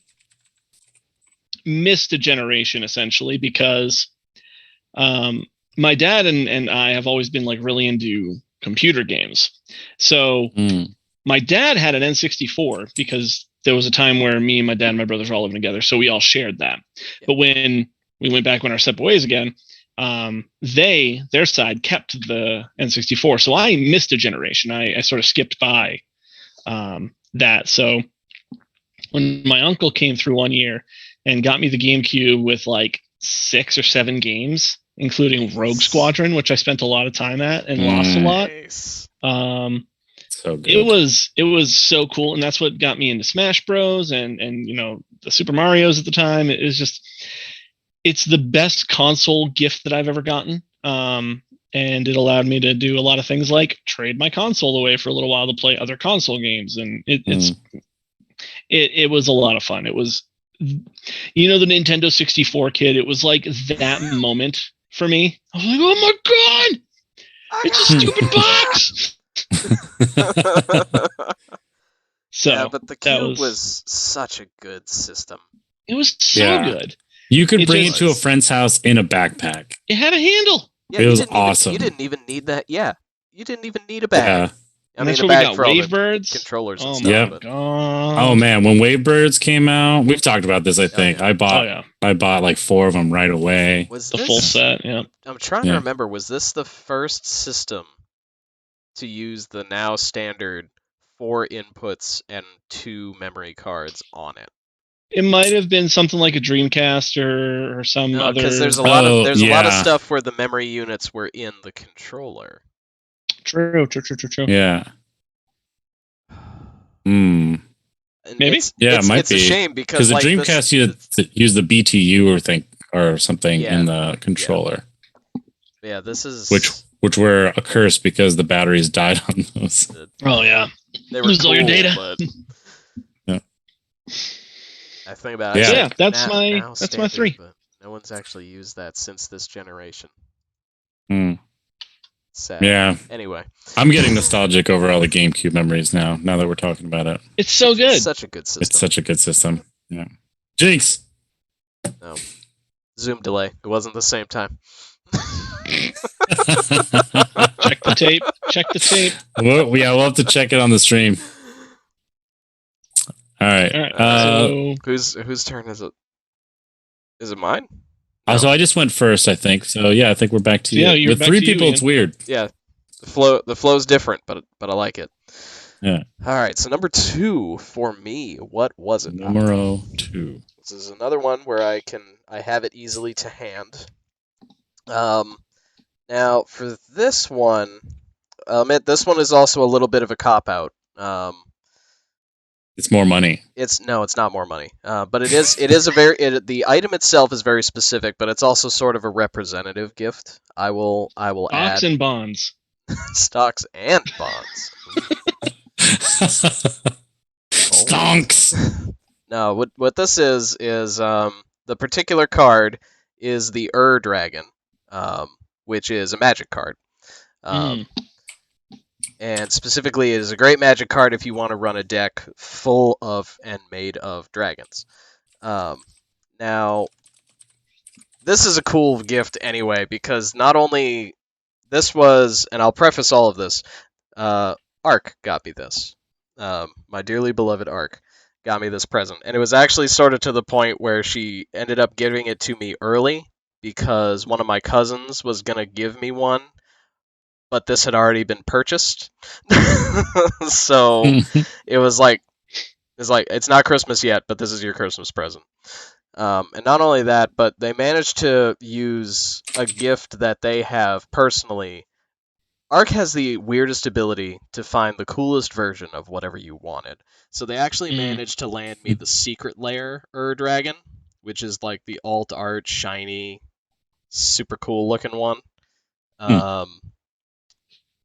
Speaker 2: missed a generation essentially because my dad and I have always been like really into computer games. So my dad had an N64 because there was a time where me and my dad and my brothers were all living together. So we all shared that. Yeah. But when we went back on our separate ways again, their side kept the N64. So I missed a generation. I sort of skipped by that. So when my uncle came through one year and got me the GameCube with like 6 or 7 games, including Rogue Squadron, which I spent a lot of time at and lost a lot.
Speaker 1: So good.
Speaker 2: It was so cool, and that's what got me into Smash Bros. and the Super Marios at the time. It's the best console gift that I've ever gotten. And it allowed me to do a lot of things like trade my console away for a little while to play other console games, and it was a lot of fun. It was, the Nintendo 64 kid. It was like that moment for me. I was like, oh my god, it's a stupid box. So
Speaker 3: yeah, but the Cube was such a good system.
Speaker 2: It was so good.
Speaker 1: You could bring it to a friend's house in a backpack.
Speaker 2: It had a handle.
Speaker 3: Yeah,
Speaker 1: it was awesome.
Speaker 3: You didn't even need that. Yeah, you didn't even need a bag.
Speaker 2: Yeah. That's where we got Wavebirds,
Speaker 3: controllers, and
Speaker 1: stuff.
Speaker 3: But...
Speaker 1: Oh man, when Wavebirds came out, we've talked about this. I think I bought like 4 of them right away.
Speaker 3: Was
Speaker 2: the full set? Yeah.
Speaker 3: I'm trying to remember. Was this the first system to use the now standard 4 inputs and 2 memory cards on it?
Speaker 2: It might have been something like a Dreamcast or some other.
Speaker 3: Because there's a lot of stuff where the memory units were in the controller.
Speaker 2: True.
Speaker 1: Yeah.
Speaker 2: Maybe.
Speaker 1: It might be.
Speaker 3: It's a shame because
Speaker 1: the Dreamcast used the BTU or something in the controller.
Speaker 3: Yeah, this is
Speaker 1: which were a curse because the batteries died on those.
Speaker 2: Oh yeah,
Speaker 3: they were
Speaker 2: all your data.
Speaker 3: But I think about it.
Speaker 2: Yeah, that's my 3.
Speaker 3: But no one's actually used that since this generation. Sad.
Speaker 1: Yeah.
Speaker 3: Anyway,
Speaker 1: I'm getting nostalgic over all the GameCube memories now that we're talking about it.
Speaker 2: It's so good.
Speaker 3: It's such a good system.
Speaker 1: It's such a good system. Yeah. Jinx.
Speaker 3: No. Zoom delay. It wasn't the same time.
Speaker 2: Check the tape.
Speaker 1: We'll have to check it on the stream. All right.
Speaker 2: So...
Speaker 3: whose turn is it? Is it mine?
Speaker 1: So I just went first, I think. So yeah, I think we're back to you.
Speaker 2: Yeah, you're
Speaker 1: With
Speaker 2: back
Speaker 1: three
Speaker 2: to you,
Speaker 1: people,
Speaker 2: Ian.
Speaker 1: it's weird.
Speaker 3: Yeah, the flow's different, but I like it.
Speaker 1: Yeah.
Speaker 3: All right, so number 2 for me. What was it?
Speaker 1: Numero 2.
Speaker 3: This is another one where I have it easily to hand. Now for this one, I'll admit this one is also a little bit of a cop out.
Speaker 1: It's more money.
Speaker 3: It's not more money, but it is the item itself is very specific, but it's also sort of a representative gift. I will
Speaker 2: Stocks
Speaker 3: add
Speaker 2: and bonds.
Speaker 3: stocks and bonds.
Speaker 1: Stonks.
Speaker 3: No, what this is the particular card is the Dragon, which is a magic card. And specifically, it is a great magic card if you want to run a deck full of and made of dragons. Now, this is a cool gift anyway, because not only this was, and I'll preface all of this, Ark got me this. My dearly beloved Ark got me this present. And it was actually sort of to the point where she ended up giving it to me early, because one of my cousins was going to give me one, but this had already been purchased. So it was like, it's not Christmas yet, but this is your Christmas present. And not only that, but they managed to use a gift that they have personally. Ark has the weirdest ability to find the coolest version of whatever you wanted. So they actually managed to land me the Secret Lair Dragon, which is like the alt art, shiny, super cool looking one.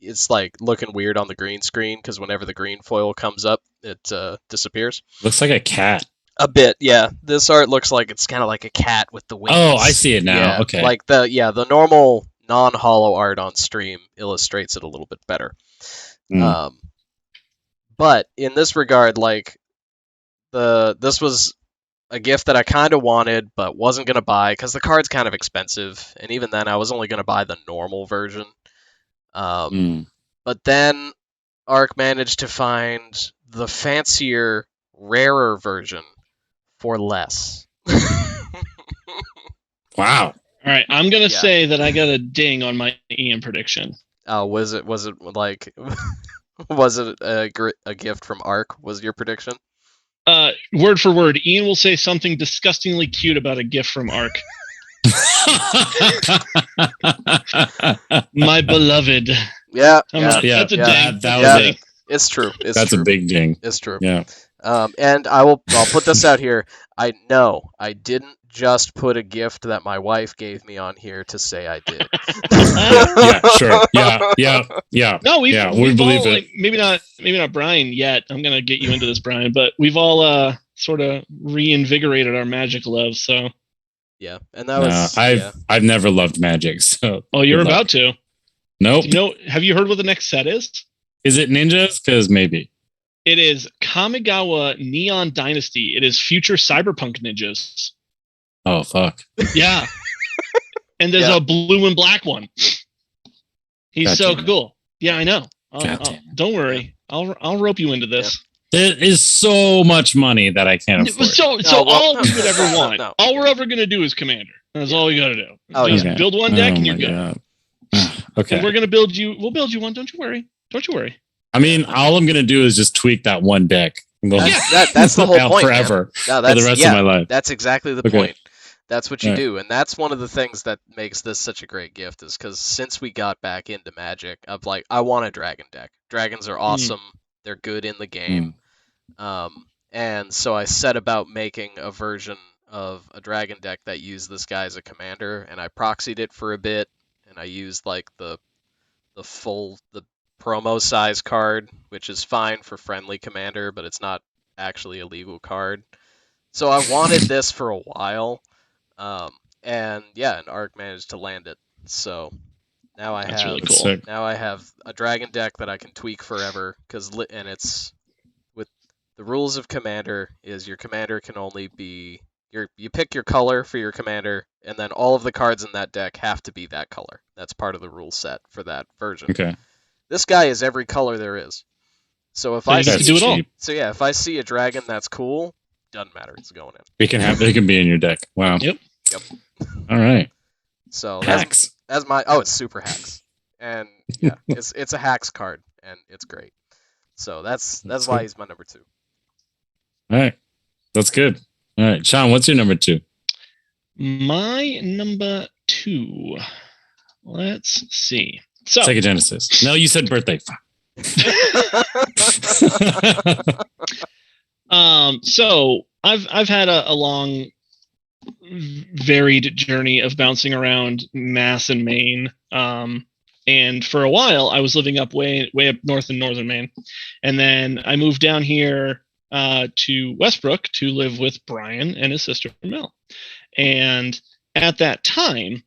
Speaker 3: It's like looking weird on the green screen because whenever the green foil comes up, it disappears.
Speaker 1: Looks like a cat.
Speaker 3: A bit, yeah. This art looks like it's kind of like a cat with the wings.
Speaker 1: Oh, I see it now.
Speaker 3: Yeah,
Speaker 1: Okay.
Speaker 3: Like the normal non-hollow art on stream illustrates it a little bit better. But in this regard, like this was a gift that I kind of wanted but wasn't going to buy because the card's kind of expensive, and even then I was only going to buy the normal version. But then Ark managed to find the fancier, rarer version for less.
Speaker 1: Wow.
Speaker 2: All right, I'm gonna say that I got a ding on my Ian prediction.
Speaker 3: Was it like was it a gift from Ark? Was your prediction?
Speaker 2: Word for word, Ian will say something disgustingly cute about a gift from Ark. My beloved.
Speaker 3: Yeah,
Speaker 2: that's a ding.
Speaker 1: That was
Speaker 2: ding.
Speaker 3: It's true.
Speaker 1: That's a big ding.
Speaker 3: It's true.
Speaker 1: Yeah.
Speaker 3: And I'll put this out here. I know I didn't just put a gift that my wife gave me on here to say I did.
Speaker 1: Yeah, sure. Yeah.
Speaker 2: No, we
Speaker 1: believe
Speaker 2: all,
Speaker 1: it.
Speaker 2: like, maybe not Brian yet. I'm gonna get you into this, Brian, but we've all sort of reinvigorated our magic love. So
Speaker 3: yeah, and that was
Speaker 1: I've never loved magic. So
Speaker 2: you're about to.
Speaker 1: Nope.
Speaker 2: Have you heard what the next set is?
Speaker 1: Is it ninjas? Because maybe.
Speaker 2: It is Kamigawa Neon Dynasty. It is future cyberpunk ninjas.
Speaker 1: Oh, fuck.
Speaker 2: Yeah. And there's a blue and black one. He's so cool. Yeah, I know. Don't worry. I'll rope you into this.
Speaker 1: There is so much money that I can't afford.
Speaker 2: All we would ever want, all we're ever going to do is Commander. That's all we got to do. Build one deck and you're good.
Speaker 1: Okay.
Speaker 2: And we're going to build you. We'll build you one. Don't you worry.
Speaker 1: I mean, all I'm going to do is just tweak that one deck.
Speaker 3: That's the whole point.
Speaker 1: Forever.
Speaker 3: No,
Speaker 1: for the rest of my life.
Speaker 3: That's exactly the point. That's what you do. And that's one of the things that makes this such a great gift is because since we got back into Magic, I'm like, I want a dragon deck. Dragons are awesome. They're good in the game. And so I set about making a version of a dragon deck that used this guy as a commander, and I proxied it for a bit, and I used like the promo size card, which is fine for friendly commander, but it's not actually a legal card. So I wanted this for a while, and Ark managed to land it. So now I have
Speaker 2: really cool.
Speaker 3: Now I have a dragon deck that I can tweak forever and it's with the rules of commander is your commander can only be you pick your color for your commander, and then all of the cards in that deck have to be that color. That's part of the rule set for that version.
Speaker 1: Okay.
Speaker 3: This guy is every color there is. So if I see a dragon that's cool, doesn't matter, it's going in.
Speaker 1: They can be in your deck. Wow.
Speaker 2: Yep.
Speaker 3: Yep.
Speaker 1: All right.
Speaker 3: So
Speaker 1: Hacks.
Speaker 3: that's my. Oh, it's super hacks, and yeah, it's a hacks card, and it's great. So that's why he's my number 2.
Speaker 1: All right. That's good. All right. Shawn, what's your number 2?
Speaker 2: My number 2. Let's see. So
Speaker 1: Sega Genesis. No, you said birthday.
Speaker 2: So I've had a long, varied journey of bouncing around Mass and Maine. And for a while, I was living up way up north in northern Maine, and then I moved down here to Westbrook to live with Brian and his sister Mel. And at that time,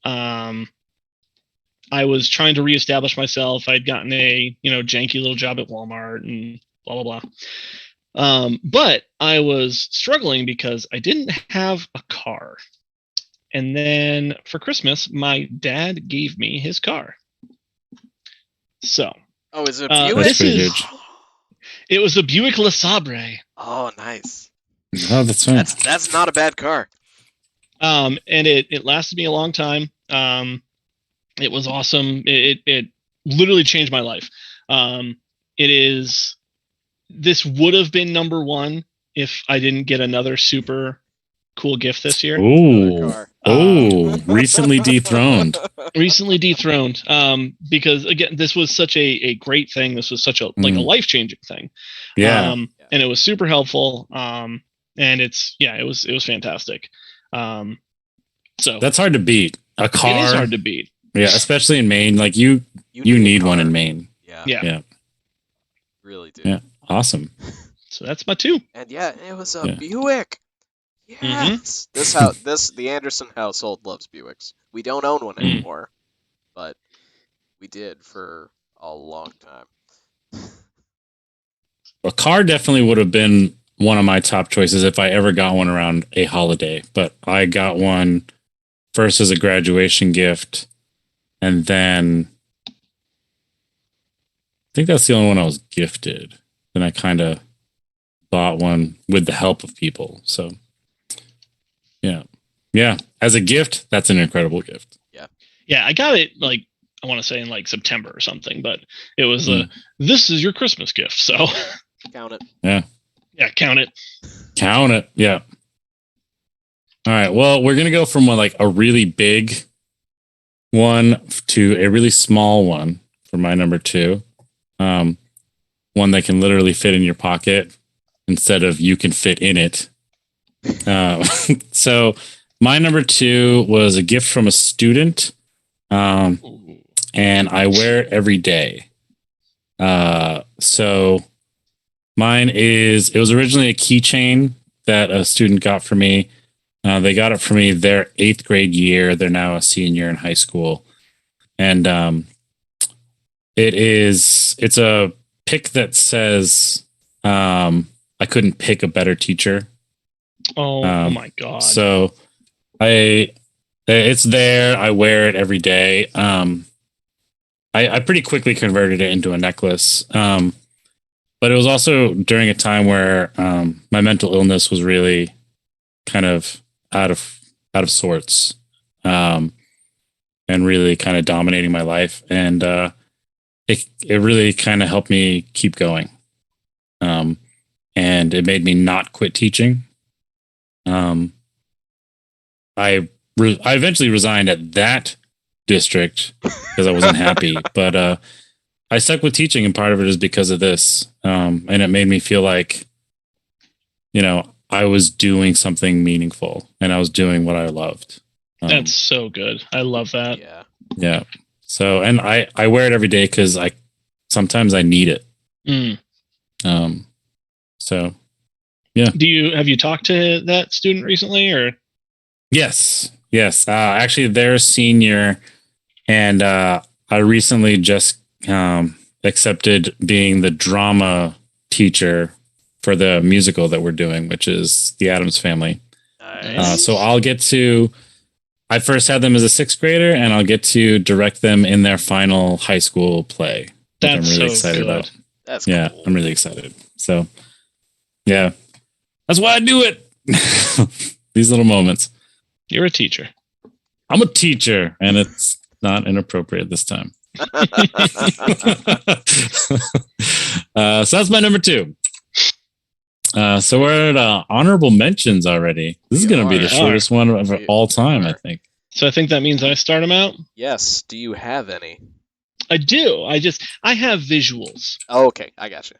Speaker 2: I was trying to reestablish myself. I'd gotten a janky little job at Walmart and blah blah blah. But I was struggling because I didn't have a car. And then for Christmas, my dad gave me his car. So.
Speaker 3: Oh, is it a Buick?
Speaker 2: It was a Buick LaSabre.
Speaker 3: Oh, nice.
Speaker 1: Oh, that's fine.
Speaker 3: That's not a bad car.
Speaker 2: And it lasted me a long time. It was awesome. It literally changed my life. This would have been number 1 if I didn't get another super cool gift this year.
Speaker 1: Recently dethroned.
Speaker 2: Recently dethroned. Because again, this was such a great thing. This was such a like a life-changing thing.
Speaker 1: Yeah.
Speaker 2: And it was super helpful. And it was fantastic. So
Speaker 3: That's hard to beat.
Speaker 1: A car.
Speaker 2: It is hard to beat.
Speaker 1: Yeah, especially in Maine. Like you need one in Maine.
Speaker 3: Yeah. Really do.
Speaker 1: Yeah. Awesome.
Speaker 2: So that's my 2.
Speaker 3: And yeah, it was a Buick. Yes. The Anderson household loves Buicks. We don't own one anymore, but we did for a long time.
Speaker 1: A car definitely would have been one of my top choices if I ever got one around a holiday, but I got one first as a graduation gift, and then I think that's the only one I was gifted. Then I kind of bought one with the help of people. So yeah. As a gift, that's an incredible gift.
Speaker 2: Yeah, I got it like I want to say in like September or something, but it was this is your Christmas gift. So
Speaker 3: count it.
Speaker 1: Yeah,
Speaker 2: count it.
Speaker 1: Count it. Yeah. All right. Well, we're gonna go from a really big one to a really small one for my number 2. One that can literally fit in your pocket instead of you can fit in it. So my number 2 was a gift from a student, and I wear it every day. So mine it was originally a keychain that a student got for me. They got it for me their 8th grade year. They're now a senior in high school. And it's a pick that says, I couldn't pick a better teacher.
Speaker 2: Oh my God.
Speaker 1: So it's there. I wear it every day. I pretty quickly converted it into a necklace. But it was also during a time where my mental illness was really kind of out of sorts, and really kind of dominating my life. And it really kind of helped me keep going. And it made me not quit teaching. I eventually resigned at that district because I wasn't happy, but I stuck with teaching, and part of it is because of this. And it made me feel like, I was doing something meaningful and I was doing what I loved.
Speaker 2: That's so good. I love that.
Speaker 1: Yeah. So, and I wear it every day because sometimes I need it. So yeah.
Speaker 2: Have you talked to that student recently or?
Speaker 1: Yes. Actually they're a senior, and I recently just accepted being the drama teacher for the musical that we're doing, which is The Addams Family.
Speaker 2: Nice.
Speaker 1: So I first had them as a 6th grader, and I'll get to direct them in their final high school play.
Speaker 2: That's
Speaker 1: I'm really
Speaker 2: so
Speaker 1: excited
Speaker 2: good.
Speaker 1: about.
Speaker 3: That's
Speaker 1: Yeah,
Speaker 3: cool.
Speaker 1: I'm really excited. So yeah, that's why I do it. These little moments.
Speaker 2: You're a teacher.
Speaker 1: I'm a teacher, and it's not inappropriate this time. So that's my number 2. So we're at honorable mentions already. This is going to be the shortest one of all time, I think.
Speaker 2: So I think that means I start them out?
Speaker 3: Yes. Do you have any?
Speaker 2: I do. I have visuals.
Speaker 3: Oh, okay. I got you.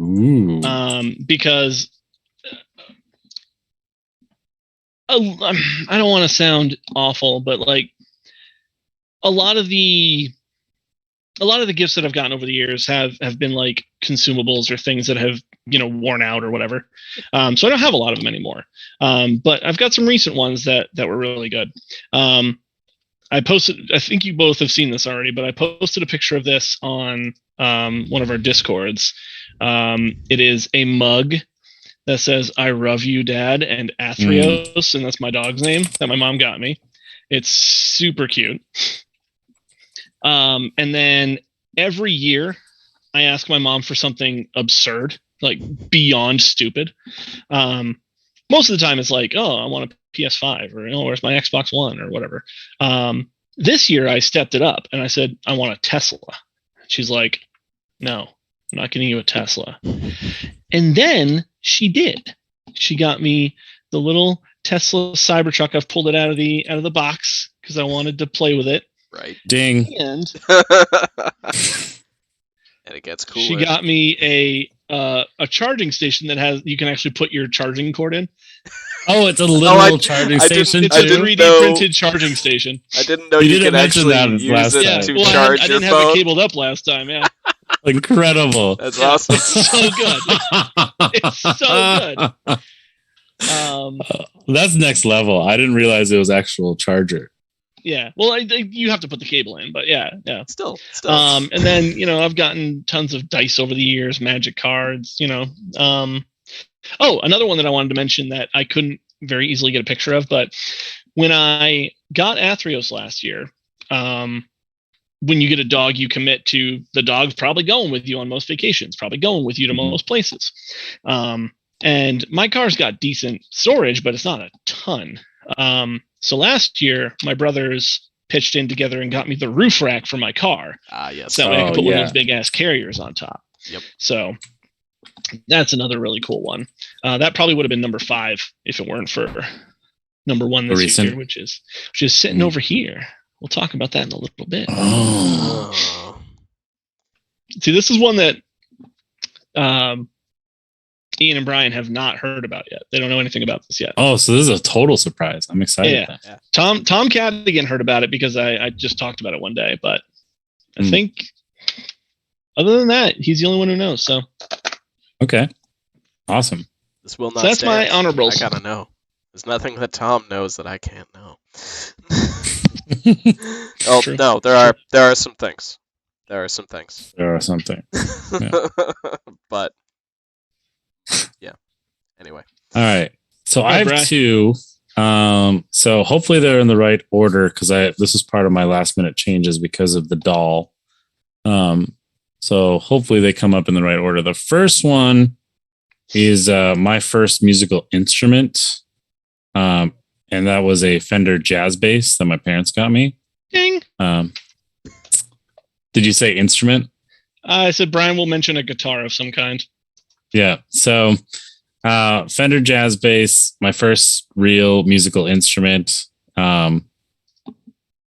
Speaker 1: Ooh.
Speaker 2: Because I don't want to sound awful, but like a lot of the gifts that I've gotten over the years have been like consumables or things that have, worn out or whatever. So I don't have a lot of them anymore. But I've got some recent ones that were really good. I posted, I think you both have seen this already, but I posted a picture of this on one of our Discords. It is a mug that says, "I love you, Dad," and Athreos, and that's my dog's name that my mom got me. It's super cute. And then every year I ask my mom for something absurd, like beyond stupid. Most of the time it's like, oh, I want a PS5 or, oh, where's my Xbox One or whatever. This year I stepped it up and I said, I want a Tesla. She's like, no, I'm not getting you a Tesla. And then she did. She got me the little Tesla Cybertruck. I've pulled it out of the box because I wanted to play with it.
Speaker 3: Right.
Speaker 1: Ding.
Speaker 3: And it gets cooler.
Speaker 2: She got me a charging station that you can actually put your charging cord in.
Speaker 1: Oh, it's a literal charging station.
Speaker 2: It's a 3D printed charging station.
Speaker 3: I didn't know you could actually use it to charge
Speaker 2: I
Speaker 3: your
Speaker 2: didn't have
Speaker 3: phone.
Speaker 2: it cabled up last time. Yeah.
Speaker 1: Incredible.
Speaker 3: That's awesome.
Speaker 2: It's so good. It's so good.
Speaker 1: That's next level. I didn't realize it was actual charger.
Speaker 2: Yeah. Well, you have to put the cable in, but yeah.
Speaker 3: Still.
Speaker 2: And then, I've gotten tons of dice over the years, magic cards, Oh, another one that I wanted to mention that I couldn't very easily get a picture of, but when I got Athreos last year, when you get a dog, you commit to the dog's probably going with you on most vacations, probably going with you to most places. And my car's got decent storage, but it's not a ton. So last year, my brothers pitched in together and got me the roof rack for my car.
Speaker 3: Yes.
Speaker 2: So I could put one of those big ass carriers on top.
Speaker 3: Yep.
Speaker 2: So that's another really cool one. That probably would have been number 5 if it weren't for number 1 this year, which is sitting over here. We'll talk about that in a little bit.
Speaker 3: Oh.
Speaker 2: See, this is one that Ian and Brian have not heard about yet. They don't know anything about this yet.
Speaker 1: Oh, so this is a total surprise. I'm excited.
Speaker 2: Yeah. Tom Cadigan heard about it because I just talked about it one day, but I think other than that, he's the only one who knows. So
Speaker 1: okay, awesome.
Speaker 3: This will not.
Speaker 2: So that's
Speaker 3: stand.
Speaker 2: my honorables.
Speaker 3: I gotta know. There's nothing that Tom knows that I can't know. Oh
Speaker 2: True.
Speaker 3: no, there are some things. There are some things.
Speaker 1: Yeah.
Speaker 3: But yeah. Anyway.
Speaker 1: All right. So I have
Speaker 2: Brian.
Speaker 1: 2. So hopefully they're in the right order because this is part of my last minute changes because of the doll. So hopefully they come up in the right order. The first one is my first musical instrument. And that was a Fender jazz bass that my parents got me.
Speaker 2: Ding.
Speaker 1: Did you say instrument?
Speaker 2: I said Brian will mention a guitar of some kind.
Speaker 1: Yeah. So Fender jazz bass, my first real musical instrument.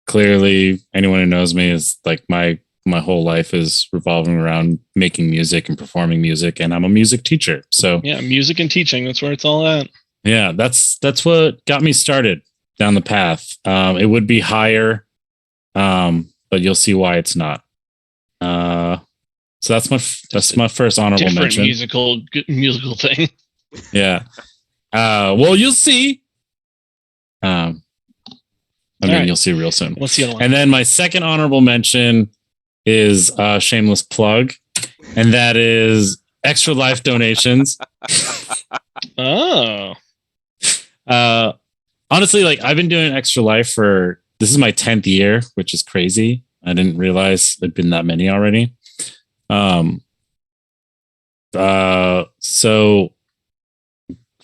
Speaker 1: Clearly, anyone who knows me is like my whole life is revolving around making music and performing music, and I'm a music teacher. So
Speaker 2: yeah, music and teaching, that's where it's all at.
Speaker 1: Yeah, that's what got me started down the path. It would be higher, but you'll see why it's not. So that's my first honorable mention.
Speaker 2: Musical thing.
Speaker 1: Yeah. Well, you'll see. You'll see real soon.
Speaker 2: What's the other one?
Speaker 1: And then my second honorable mention is shameless plug, and that is Extra Life donations.
Speaker 2: Oh.
Speaker 1: Honestly, like I've been doing Extra Life this is my 10th year, which is crazy. I didn't realize there'd been that many already. So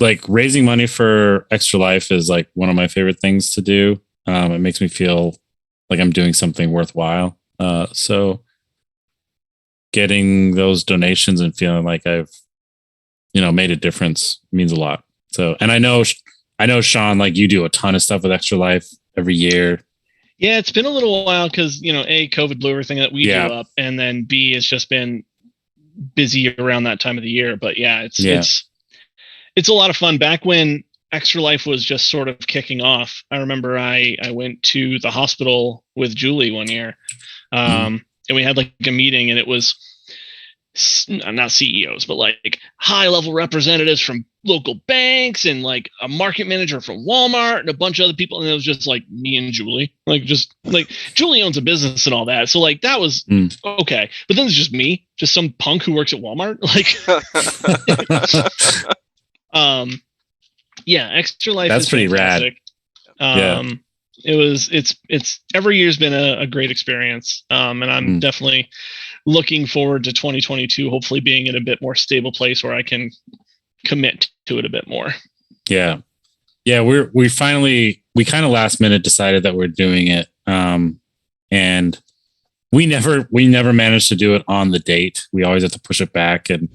Speaker 1: like raising money for Extra Life is like one of my favorite things to do. It makes me feel like I'm doing something worthwhile. So getting those donations and feeling like I've, made a difference means a lot. So, and I know Shawn, like you do a ton of stuff with Extra Life every year.
Speaker 2: Yeah, it's been a little while because, A, COVID blew everything that we do up, and then B, it's just been busy around that time of the year. But yeah, it's a lot of fun. Back when Extra Life was just sort of kicking off, I remember I went to the hospital with Julie one year, and we had like a meeting, and it was not CEOs, but like high level representatives from local banks and like a market manager from Walmart and a bunch of other people. And it was just like me and Julie, like just like Julie owns a business and all that. So like that was okay. But then it's just me, just some punk who works at Walmart. Like, yeah, Extra Life.
Speaker 1: That's pretty fantastic.
Speaker 2: Rad. It's every year's been a great experience. And I'm definitely looking forward to 2022, hopefully being in a bit more stable place where I can commit to it a bit more.
Speaker 1: Yeah. We kind of last minute decided that we're doing it. And we never managed to do it on the date. We always have to push it back. And,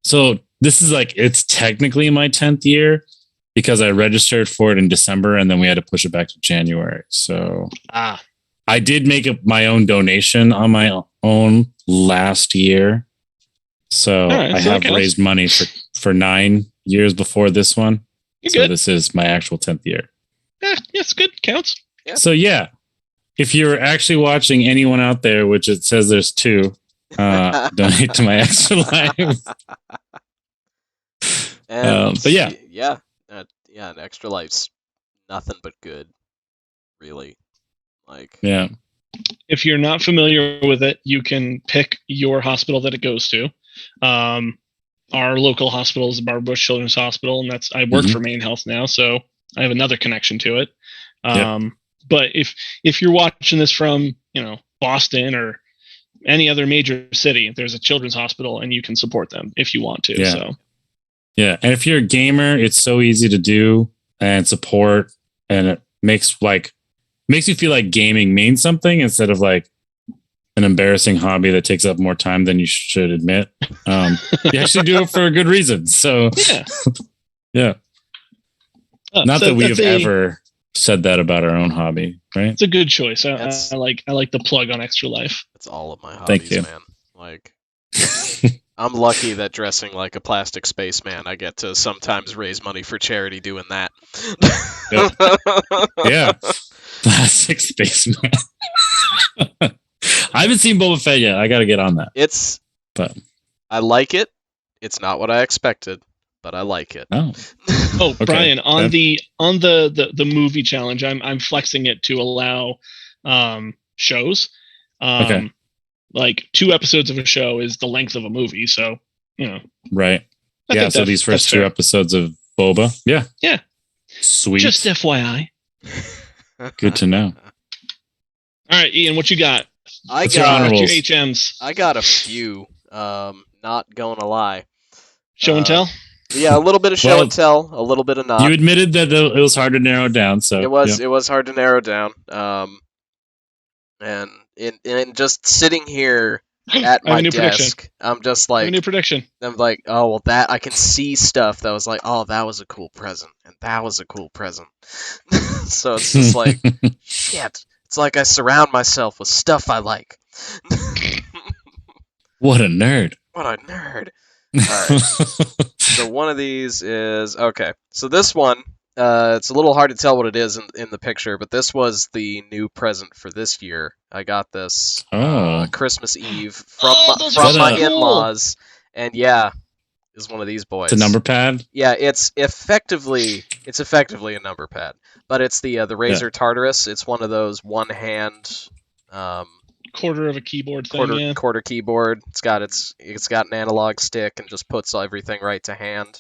Speaker 1: so this is like, it's technically my 10th year because I registered for it in December and then we had to push it back to January. So I did make my own donation on my own last year. So I have raised money for 9 years before this one. This is my actual 10th year.
Speaker 2: Yeah, it's good. Counts.
Speaker 3: Yeah.
Speaker 1: So yeah, if you're actually watching anyone out there, which it says there's 2, donate to my Extra Life. But yeah.
Speaker 3: And Extra Life's nothing but good, really. Like,
Speaker 1: yeah.
Speaker 2: If you're not familiar with it, you can pick your hospital that it goes to. Our local hospital is the Barbara Bush Children's Hospital, and I work for Maine Health now, so I have another connection to it. But if you're watching this from, Boston or any other major city, there's a children's hospital and you can support them if you want to.
Speaker 1: Yeah.
Speaker 2: So
Speaker 1: yeah. And if you're a gamer, it's so easy to do and support, and it makes you feel like gaming means something instead of like an embarrassing hobby that takes up more time than you should admit. You actually do it for a good reason. So yeah. Not that we have ever said that about our own hobby, right?
Speaker 2: It's a good choice. I like the plug on Extra Life.
Speaker 3: That's all of my hobbies,
Speaker 1: Thank you.
Speaker 3: man. Like, I'm lucky that dressing like a plastic spaceman, I get to sometimes raise money for charity doing that.
Speaker 1: Yeah. Plastic spaceman. I haven't seen Boba Fett yet. I got to get on that.
Speaker 3: I like it. It's not what I expected, but I like it.
Speaker 1: Oh,
Speaker 2: okay. Brian, on the movie challenge, I'm flexing it to allow shows. Like 2 episodes of a show is the length of a movie, so
Speaker 1: right. Yeah. So these first 2 episodes of Boba. Yeah.
Speaker 2: Yeah.
Speaker 1: Sweet.
Speaker 2: Just FYI.
Speaker 1: Good to know.
Speaker 2: All right, Ian, what you got?
Speaker 3: I
Speaker 2: got your HMs.
Speaker 3: I got a few. Not gonna lie.
Speaker 2: Show and tell.
Speaker 3: Yeah, a little bit of show and tell, a little bit of not.
Speaker 1: You admitted that it was hard to narrow down, so
Speaker 3: it was hard to narrow down. And in just sitting here at my desk, I'm just like,
Speaker 2: a new prediction.
Speaker 3: I'm like, oh well, that I can see stuff that was like, oh, that was a cool present, and that was a cool present. So it's just like, shit. It's like I surround myself with stuff I like.
Speaker 1: What a nerd.
Speaker 3: What a nerd. All right. So one of these is okay. So this one, it's a little hard to tell what it is in the picture, but this was the new present for this year. I got this Christmas Eve from my in-laws, and is one of these boys.
Speaker 1: It's a number pad.
Speaker 3: Yeah, it's effectively a number pad, but it's the Razer Tartarus. It's one of those one-hand
Speaker 2: quarter of a keyboard thing.
Speaker 3: Quarter keyboard. It's got an analog stick and just puts everything right to hand.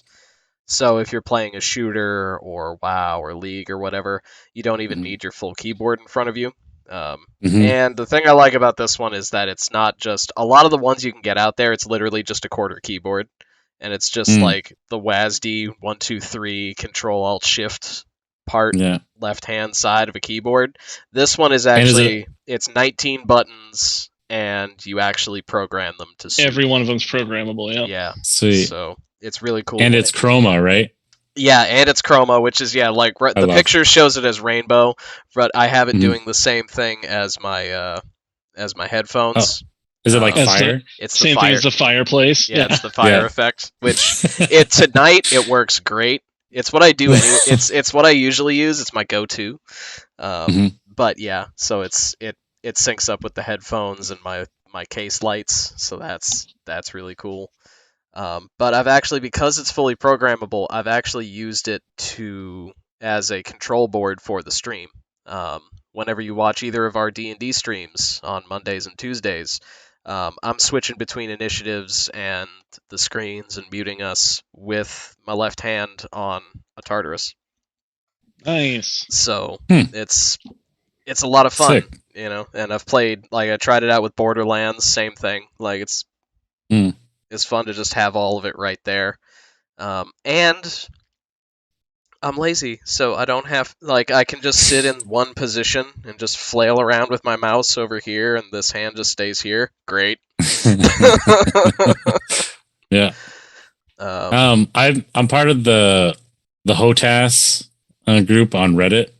Speaker 3: So if you're playing a shooter or WoW or League or whatever, you don't even need your full keyboard in front of you. And the thing I like about this one is that it's not just a lot of the ones you can get out there. It's literally just a quarter keyboard. and it's just like the WASD 1, 2, 3 Control Alt Shift part, left hand side of a keyboard. This one is actually it's 19 buttons, and you actually program them to suit.
Speaker 2: Every one of them's programmable.
Speaker 3: Yeah.
Speaker 1: Sweet.
Speaker 3: So it's really cool.
Speaker 1: And it's chroma, right?
Speaker 3: Yeah, and it's chroma, which is the picture shows it as rainbow, but I have it doing the same thing as my headphones.
Speaker 1: Oh. Is it like fire?
Speaker 3: It's
Speaker 2: the same thing as the fireplace.
Speaker 3: Yeah, it's the fire effect. Which tonight it works great. It's what I do anyway. It's what I usually use. It's my go-to. But yeah, so it syncs up with the headphones and my case lights. So that's really cool. But I've actually, because it's fully programmable, I've actually used it as a control board for the stream. Whenever you watch either of our D&D streams on Mondays and Tuesdays, I'm switching between initiatives and the screens and muting us with my left hand on a Tartarus.
Speaker 2: Nice.
Speaker 3: So it's a lot of fun,
Speaker 1: Sick.
Speaker 3: And I've played, I tried it out with Borderlands, same thing. It's fun to just have all of it right there. And I'm lazy, so I don't have, I can just sit in one position and just flail around with my mouse over here, and this hand just stays here. Great.
Speaker 1: Yeah. I'm part of the HOTAS group on Reddit,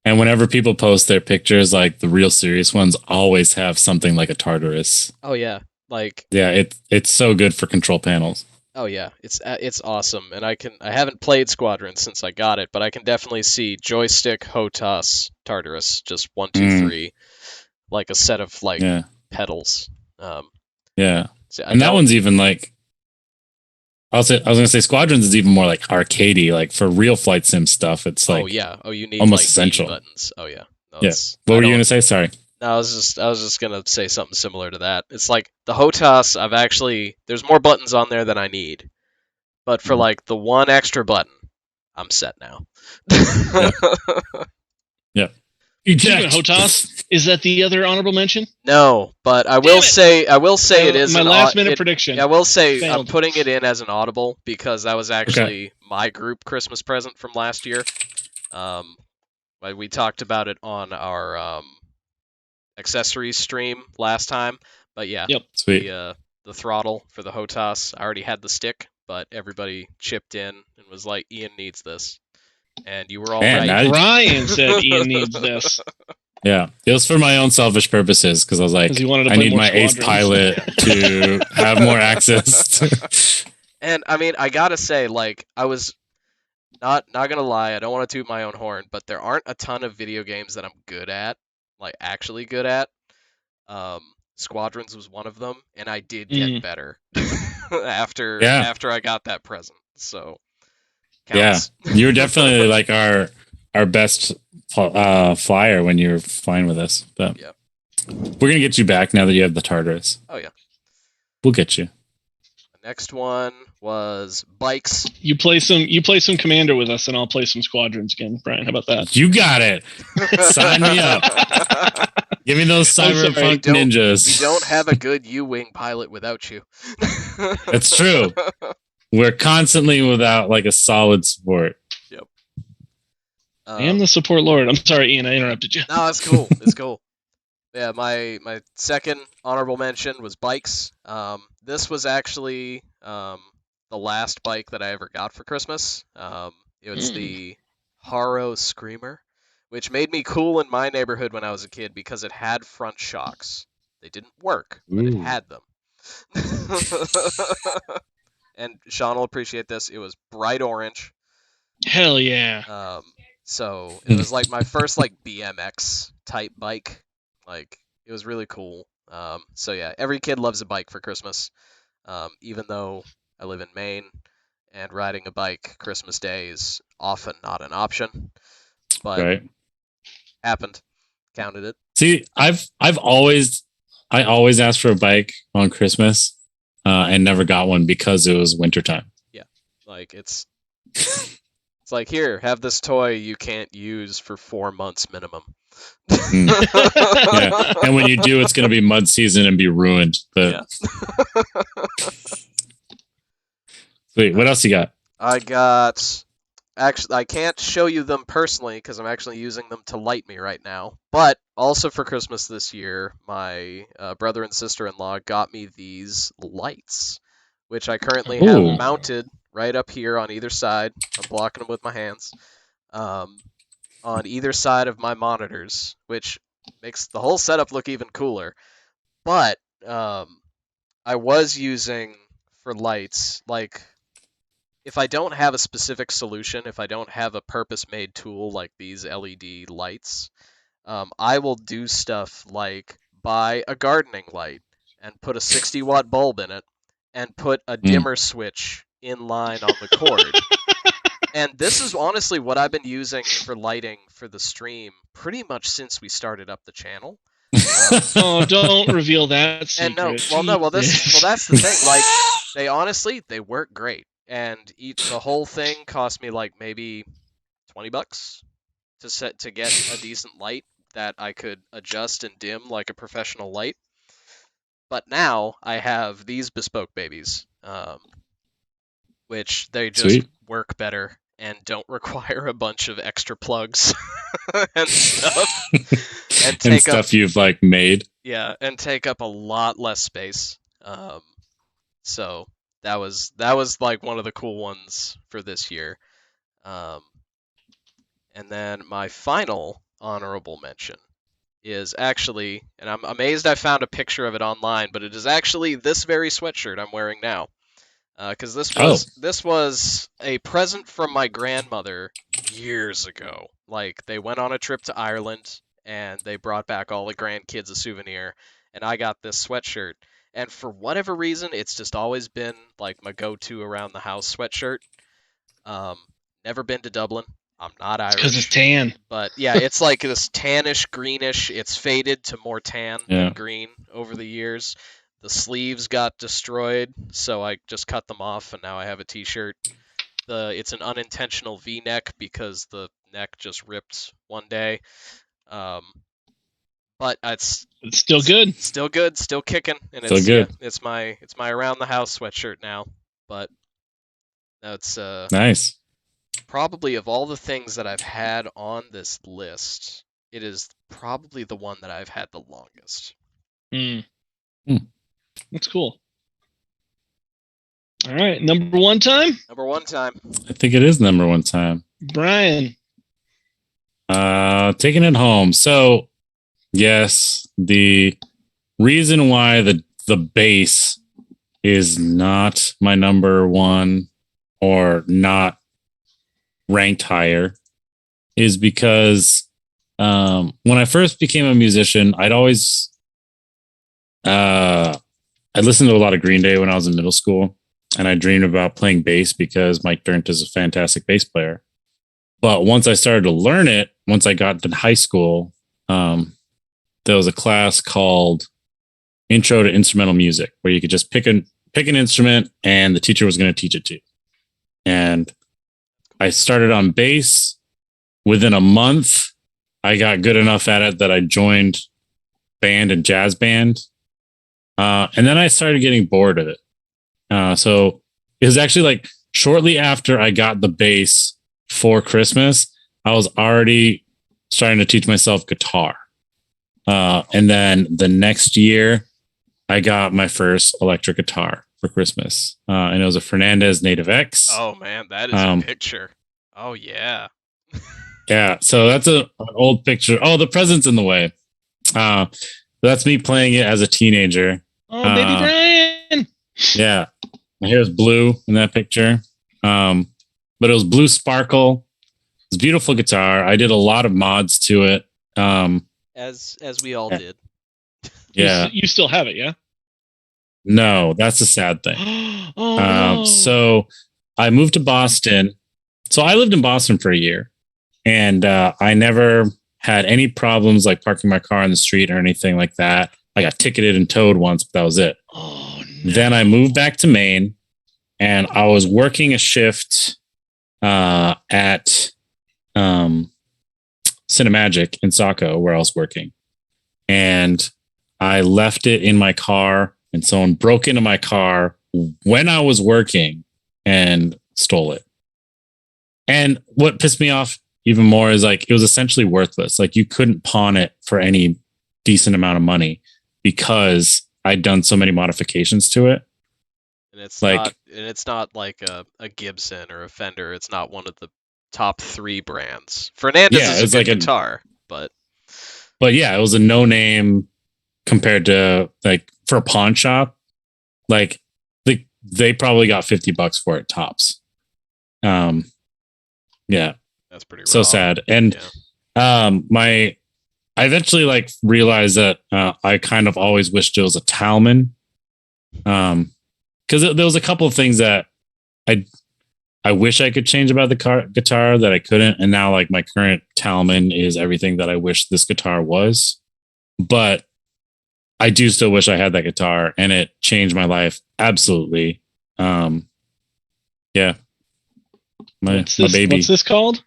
Speaker 1: and whenever people post their pictures, like the real serious ones, always have something like a Tartarus.
Speaker 3: Oh yeah,
Speaker 1: it's so good for control panels.
Speaker 3: Oh yeah, it's awesome, and I haven't played Squadron since I got it, but I can definitely see joystick, HOTAS, Tartarus, just 1, 2, 3, like a set of pedals.
Speaker 1: Yeah, and that one's even I was gonna say Squadrons is even more like arcadey, like for real flight sim stuff. It's
Speaker 3: you need
Speaker 1: almost essential
Speaker 3: buttons. Oh yeah, no,
Speaker 1: What were you gonna say? Sorry.
Speaker 3: No, I was just gonna say something similar to that. It's like the HOTAS, there's more buttons on there than I need, but for the one extra button, I'm set now.
Speaker 1: Yeah.
Speaker 2: Speaking of HOTAS, is that the other honorable mention?
Speaker 3: No, but I will say it is
Speaker 2: my last minute prediction.
Speaker 3: I will say
Speaker 2: failed.
Speaker 3: I'm putting it in as an audible because that was actually my group Christmas present from last year. We talked about it on our accessories stream last time, but yeah,
Speaker 1: Sweet.
Speaker 3: The throttle for the HOTAS, I already had the stick, but everybody chipped in and was like, Ian needs this, and you were all right.
Speaker 2: Brian said Ian needs this.
Speaker 1: Yeah, it was for my own selfish purposes because I was like, I need my ace pilot to have more access.
Speaker 3: And I mean, I gotta say, I was not gonna lie, I don't want to toot my own horn, but there aren't a ton of video games that I'm good at. Actually good at. Squadrons was one of them, and I did get better after I got that present. So counts.
Speaker 1: Yeah, you were definitely our best flyer when you were flying with us. But we're gonna get you back now that you have the Tartarus.
Speaker 3: Oh yeah,
Speaker 1: we'll get you.
Speaker 3: The next one was bikes.
Speaker 2: You play some Commander with us, and I'll play some Squadrons again, Brian. How about that?
Speaker 1: You got it. Sign me up. Give me those cyberpunk ninjas.
Speaker 3: You don't have a good U-wing pilot without you.
Speaker 1: It's true. We're constantly without a solid support.
Speaker 3: Yep.
Speaker 2: I am the support lord. I'm sorry, Ian. I interrupted you.
Speaker 3: No, it's cool. It's cool. Yeah, my second honorable mention was bikes. This was actually the last bike that I ever got for Christmas. It was the Haro Screamer, which made me cool in my neighborhood when I was a kid because it had front shocks. They didn't work, but it had them. And Shawn will appreciate this. It was bright orange.
Speaker 2: Hell yeah.
Speaker 3: So it was my first BMX type bike. It was really cool. So yeah, every kid loves a bike for Christmas. Even though I live in Maine and riding a bike Christmas Day is often not an option. But happened. Counted it.
Speaker 1: See, I always asked for a bike on Christmas and never got one because it was wintertime.
Speaker 3: Yeah. It's here, have this toy you can't use for 4 months minimum.
Speaker 1: Yeah. And when you do, it's going to be mud season and be ruined. But Sweet. What else you got?
Speaker 3: I got. Actually, I can't show you them personally because I'm actually using them to light me right now. But also for Christmas this year, my brother and sister-in-law got me these lights, which I currently have mounted right up here on either side. I'm blocking them with my hands. On either side of my monitors, which makes the whole setup look even cooler. But I was using for lights, like, if I don't have a specific solution, if I don't have a purpose-made tool like these LED lights, I will do stuff like buy a gardening light and put a 60-watt bulb in it and put a dimmer switch in line on the cord. And this is honestly what I've been using for lighting for the stream pretty much since we started up the channel.
Speaker 2: Oh, don't reveal that secret.
Speaker 3: And that's the thing. Like, they work great. And the whole thing cost me like maybe $20 to get a decent light that I could adjust and dim like a professional light. But now I have these bespoke babies, which they just work better and don't require a bunch of extra plugs and stuff.
Speaker 1: And stuff you've like made.
Speaker 3: Yeah, and take up a lot less space. So that was like one of the cool ones for this year. And then my final honorable mention is actually, and I'm amazed I found a picture of it online, but it is actually this very sweatshirt I'm wearing now. Because this was a present from my grandmother years ago. Like, they went on a trip to Ireland, and they brought back all the grandkids a souvenir, and I got this sweatshirt. And for whatever reason, it's just always been like my go-to around the house sweatshirt. Never been to Dublin. I'm not Irish.
Speaker 2: Because it's tan.
Speaker 3: But yeah, it's like this tannish, greenish. It's faded to more tan than green over the years. The sleeves got destroyed, so I just cut them off, and now I have a t-shirt. It's an unintentional V-neck because the neck just ripped one day. But it's
Speaker 2: still good.
Speaker 3: Still good, still kicking, and
Speaker 1: still good.
Speaker 3: Yeah, it's my around the house sweatshirt now. But that's
Speaker 1: nice.
Speaker 3: Probably of all the things that I've had on this list, it is probably the one that I've had the longest.
Speaker 2: That's cool. All right, number one time?
Speaker 3: Number one time.
Speaker 1: I think it is number one time.
Speaker 2: Brian.
Speaker 1: Taking it home. So, yes, the reason why the bass is not my number one or not ranked higher is because when I first became a musician, I'd always I listened to a lot of Green Day when I was in middle school, and I dreamed about playing bass because Mike Dirnt is a fantastic bass player. But once I started to learn it, once I got to high school, there was a class called Intro to Instrumental Music where you could just pick an instrument and the teacher was going to teach it to you. And I started on bass. Within a month, I got good enough at it that I joined band and jazz band. And then I started getting bored of it. So it was actually like shortly after I got the bass for Christmas, I was already starting to teach myself guitar. And then the next year, I got my first electric guitar for Christmas. And it was a Fernandez Native X.
Speaker 3: Oh, man, that is a picture. Oh, yeah.
Speaker 1: Yeah, so that's an old picture. Oh, the present's in the way. That's me playing it as a teenager.
Speaker 2: Oh, baby Brian.
Speaker 1: Yeah. My hair is blue in that picture. But it was blue sparkle. It's a beautiful guitar. I did a lot of mods to it.
Speaker 3: As we all did.
Speaker 1: Yeah.
Speaker 2: You still have it, yeah?
Speaker 1: No, that's a sad thing. So I moved to Boston. So I lived in Boston for a year, and I never had any problems like parking my car on the street or anything like that. I got ticketed and towed once, but that was it.
Speaker 2: Oh, no.
Speaker 1: Then I moved back to Maine, and I was working a shift at Cinemagic in Saco, where I was working. And I left it in my car, and someone broke into my car when I was working and stole it. And what pissed me off even more is like it was essentially worthless. Like you couldn't pawn it for any decent amount of money because I'd done so many modifications to it.
Speaker 3: And
Speaker 1: Like-
Speaker 3: it's not like a Gibson or a Fender. It's not one of the top 3 brands. Fernandez
Speaker 1: Yeah,
Speaker 3: is
Speaker 1: it's
Speaker 3: a
Speaker 1: like
Speaker 3: good
Speaker 1: a-
Speaker 3: guitar, but
Speaker 1: yeah, it was a no name compared to like for a pawn shop. Like they probably got $50 for it tops. Yeah,
Speaker 3: that's pretty
Speaker 1: so
Speaker 3: raw.
Speaker 1: sad. And I eventually like realized that I kind of always wished it was a Talman. Because there was a couple of things that I wish I could change about the guitar that I couldn't, and now like my current Talman is everything that I wish this guitar was. But I do still wish I had that guitar, and it changed my life absolutely. Yeah, my baby.
Speaker 2: What's this called?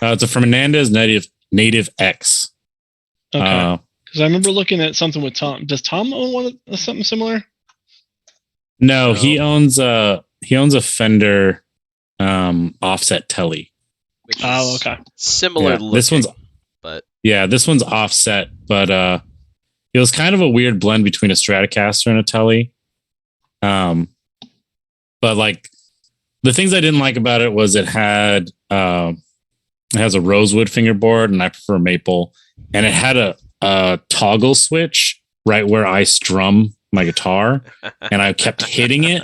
Speaker 1: It's a Fernandez Native X.
Speaker 2: Okay, because I remember looking at something with Tom. Does Tom own something similar?
Speaker 1: No,
Speaker 3: No.
Speaker 1: he owns a Fender offset telly.
Speaker 3: Which is
Speaker 2: Oh, okay.
Speaker 3: similar
Speaker 1: Yeah,
Speaker 3: looking.
Speaker 1: this one's
Speaker 3: but
Speaker 1: this one's offset, but it was kind of a weird blend between a Stratocaster and a telly. But like the things I didn't like about it was it has a rosewood fingerboard, and I prefer maple, and it had a toggle switch right where I strum my guitar, and I kept hitting it,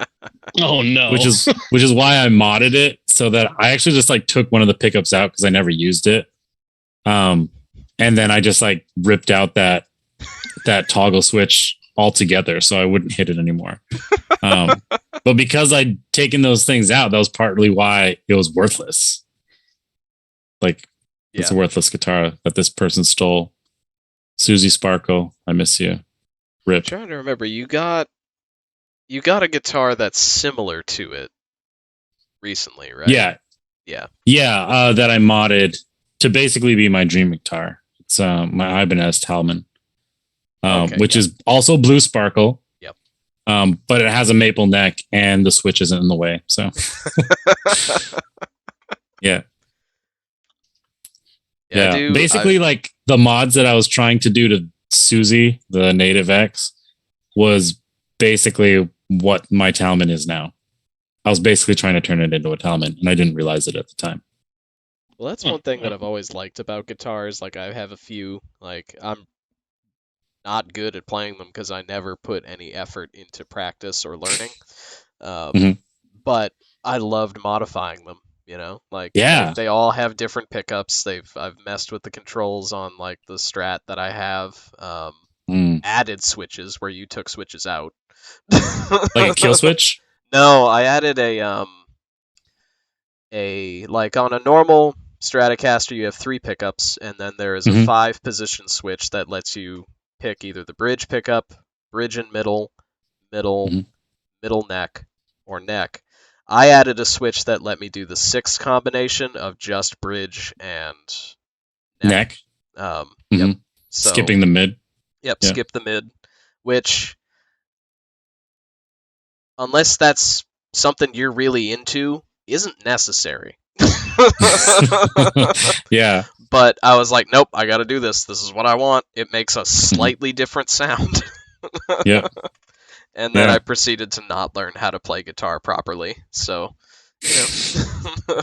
Speaker 2: Oh no!
Speaker 1: which is why I modded it so that I actually just like took one of the pickups out because I never used it. And then I just like ripped out that toggle switch altogether so I wouldn't hit it anymore. But because I'd taken those things out, that was partly why it was worthless. Like it's a worthless guitar that this person stole. Susie Sparkle, I miss you.
Speaker 3: I'm
Speaker 1: Rip.
Speaker 3: trying to remember. You got a guitar that's similar to it recently, right?
Speaker 1: Yeah.
Speaker 3: Yeah.
Speaker 1: Yeah, that I modded to basically be my dream guitar. It's my Ibanez Talman, which is also blue sparkle.
Speaker 3: Yep.
Speaker 1: But it has a maple neck and the switch isn't in the way. So yeah.
Speaker 3: Yeah.
Speaker 1: Basically, like the mods that I was trying to do to Susie, the Native X, was basically what my Talman is now. I was basically trying to turn it into a Talman, and I didn't realize it at the time.
Speaker 3: Well, that's one thing that I've always liked about guitars. Like, I have a few. Like, I'm not good at playing them because I never put any effort into practice or learning. But I loved modifying them. You know, like they all have different pickups. I've messed with the controls on like the Strat that I have. Added switches where you took switches out.
Speaker 1: Like a kill switch?
Speaker 3: No, I added a like on a normal Stratocaster you have 3 pickups, and then there is a 5-position switch that lets you pick either the bridge pickup, bridge and middle neck, or neck. I added a switch that let me do the 6 combination of just bridge and neck. Yep. So,
Speaker 1: skipping the mid.
Speaker 3: Yep, yeah. Skip the mid, which, unless that's something you're really into, isn't necessary.
Speaker 1: Yeah.
Speaker 3: But I was like, nope, I got to do this. This is what I want. It makes a slightly different sound.
Speaker 1: Yeah.
Speaker 3: And then I proceeded to not learn how to play guitar properly. So, you know.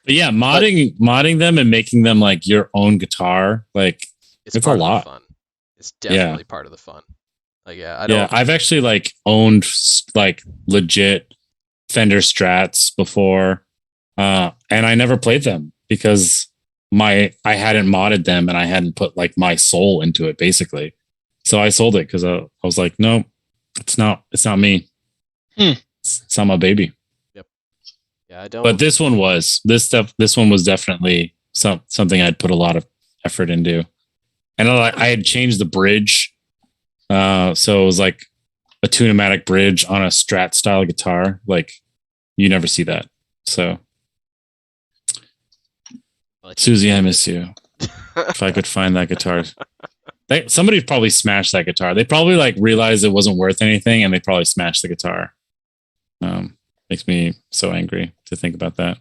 Speaker 1: But yeah, modding them and making them like your own guitar, like it's a lot.
Speaker 3: Fun. It's definitely part of the fun. Like,
Speaker 1: I've actually like owned like legit Fender Strats before, and I never played them because I hadn't modded them and I hadn't put like my soul into it basically. So I sold it because I was like, no, it's not me. It's not my baby.
Speaker 3: Yep. Yeah, I don't.
Speaker 1: But this one was definitely something I'd put a lot of effort into. And I had changed the bridge. So it was like a tunematic bridge on a Strat style guitar. Like you never see that. So Susie, I miss you. If I could find that guitar. Somebody probably smashed that guitar. They probably like realized it wasn't worth anything and they probably smashed the guitar. Makes me so angry to think about that.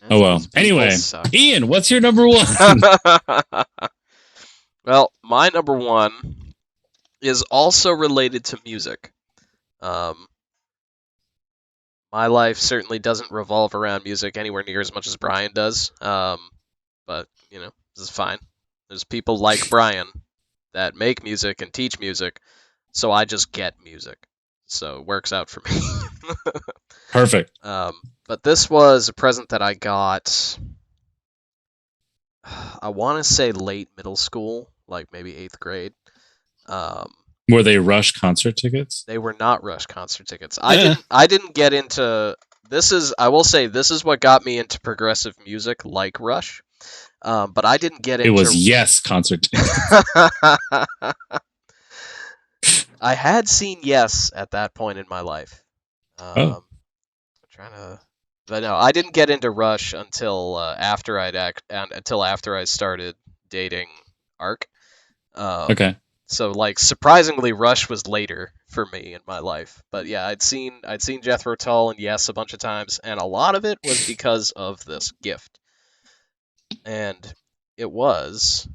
Speaker 3: That's
Speaker 1: Oh well.
Speaker 3: 'cause people
Speaker 1: Anyway,
Speaker 3: suck.
Speaker 1: Ian, what's your number one?
Speaker 3: Well, my number one is also related to music. My life certainly doesn't revolve around music anywhere near as much as Brian does. But this is fine. There's people like Brian that make music and teach music, so I just get music. So it works out for me.
Speaker 1: Perfect.
Speaker 3: But this was a present that I got, I want to say late middle school, like maybe 8th grade.
Speaker 1: Were they Rush concert tickets?
Speaker 3: They were not Rush concert tickets. I didn't get into I will say this is what got me into progressive music like Rush. But I didn't get into
Speaker 1: It was Yes concert tickets.
Speaker 3: I had seen Yes at that point in my life. I'm trying to, but no, I didn't get into Rush until after I started dating Ark.
Speaker 1: Okay.
Speaker 3: So like surprisingly, Rush was later for me in my life. But yeah, I'd seen Jethro Tull and Yes a bunch of times, and a lot of it was because of this gift. And it was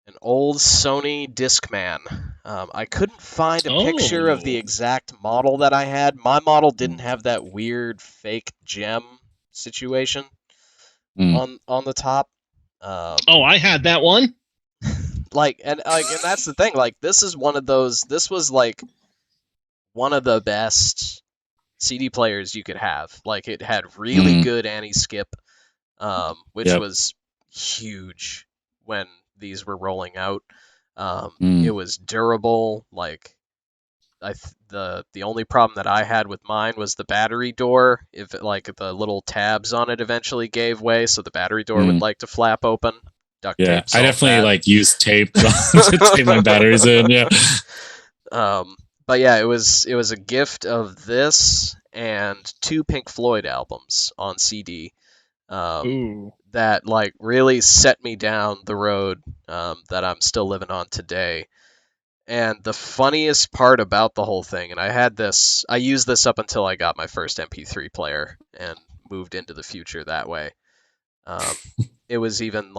Speaker 3: an old Sony Discman. I couldn't find a picture of the exact model that I had. My model didn't have that weird fake gem situation on the top.
Speaker 2: I had that one.
Speaker 3: And that's the thing. Like, this is one of those. This was like one of the best CD players you could have. Like, it had really good anti-skip, which was huge when these were rolling out. It was durable. Like, the only problem that I had with mine was the battery door. If the little tabs on it eventually gave way, so the battery door would like to flap open. Duct tape.
Speaker 1: I definitely use tape to tape my batteries in. Yeah.
Speaker 3: But yeah, it was a gift of this and 2 Pink Floyd albums on CD. That really set me down the road that I'm still living on today. And the funniest part about the whole thing, and I used this up until I got my first MP3 player and moved into the future that way. It was even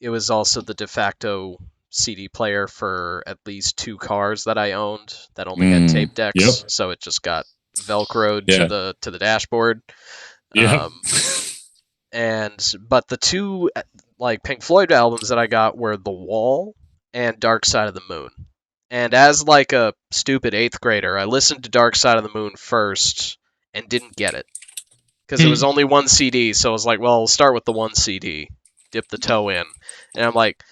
Speaker 3: it was also the de facto CD player for at least 2 cars that I owned that only had tape decks, so it just got velcroed to the dashboard. But the 2 Pink Floyd albums that I got were The Wall and Dark Side of the Moon. And as a stupid 8th grader, I listened to Dark Side of the Moon first and didn't get it. Because it was only 1 CD, so I was like, well, I'll start with the 1 CD, dip the toe in. And I'm like,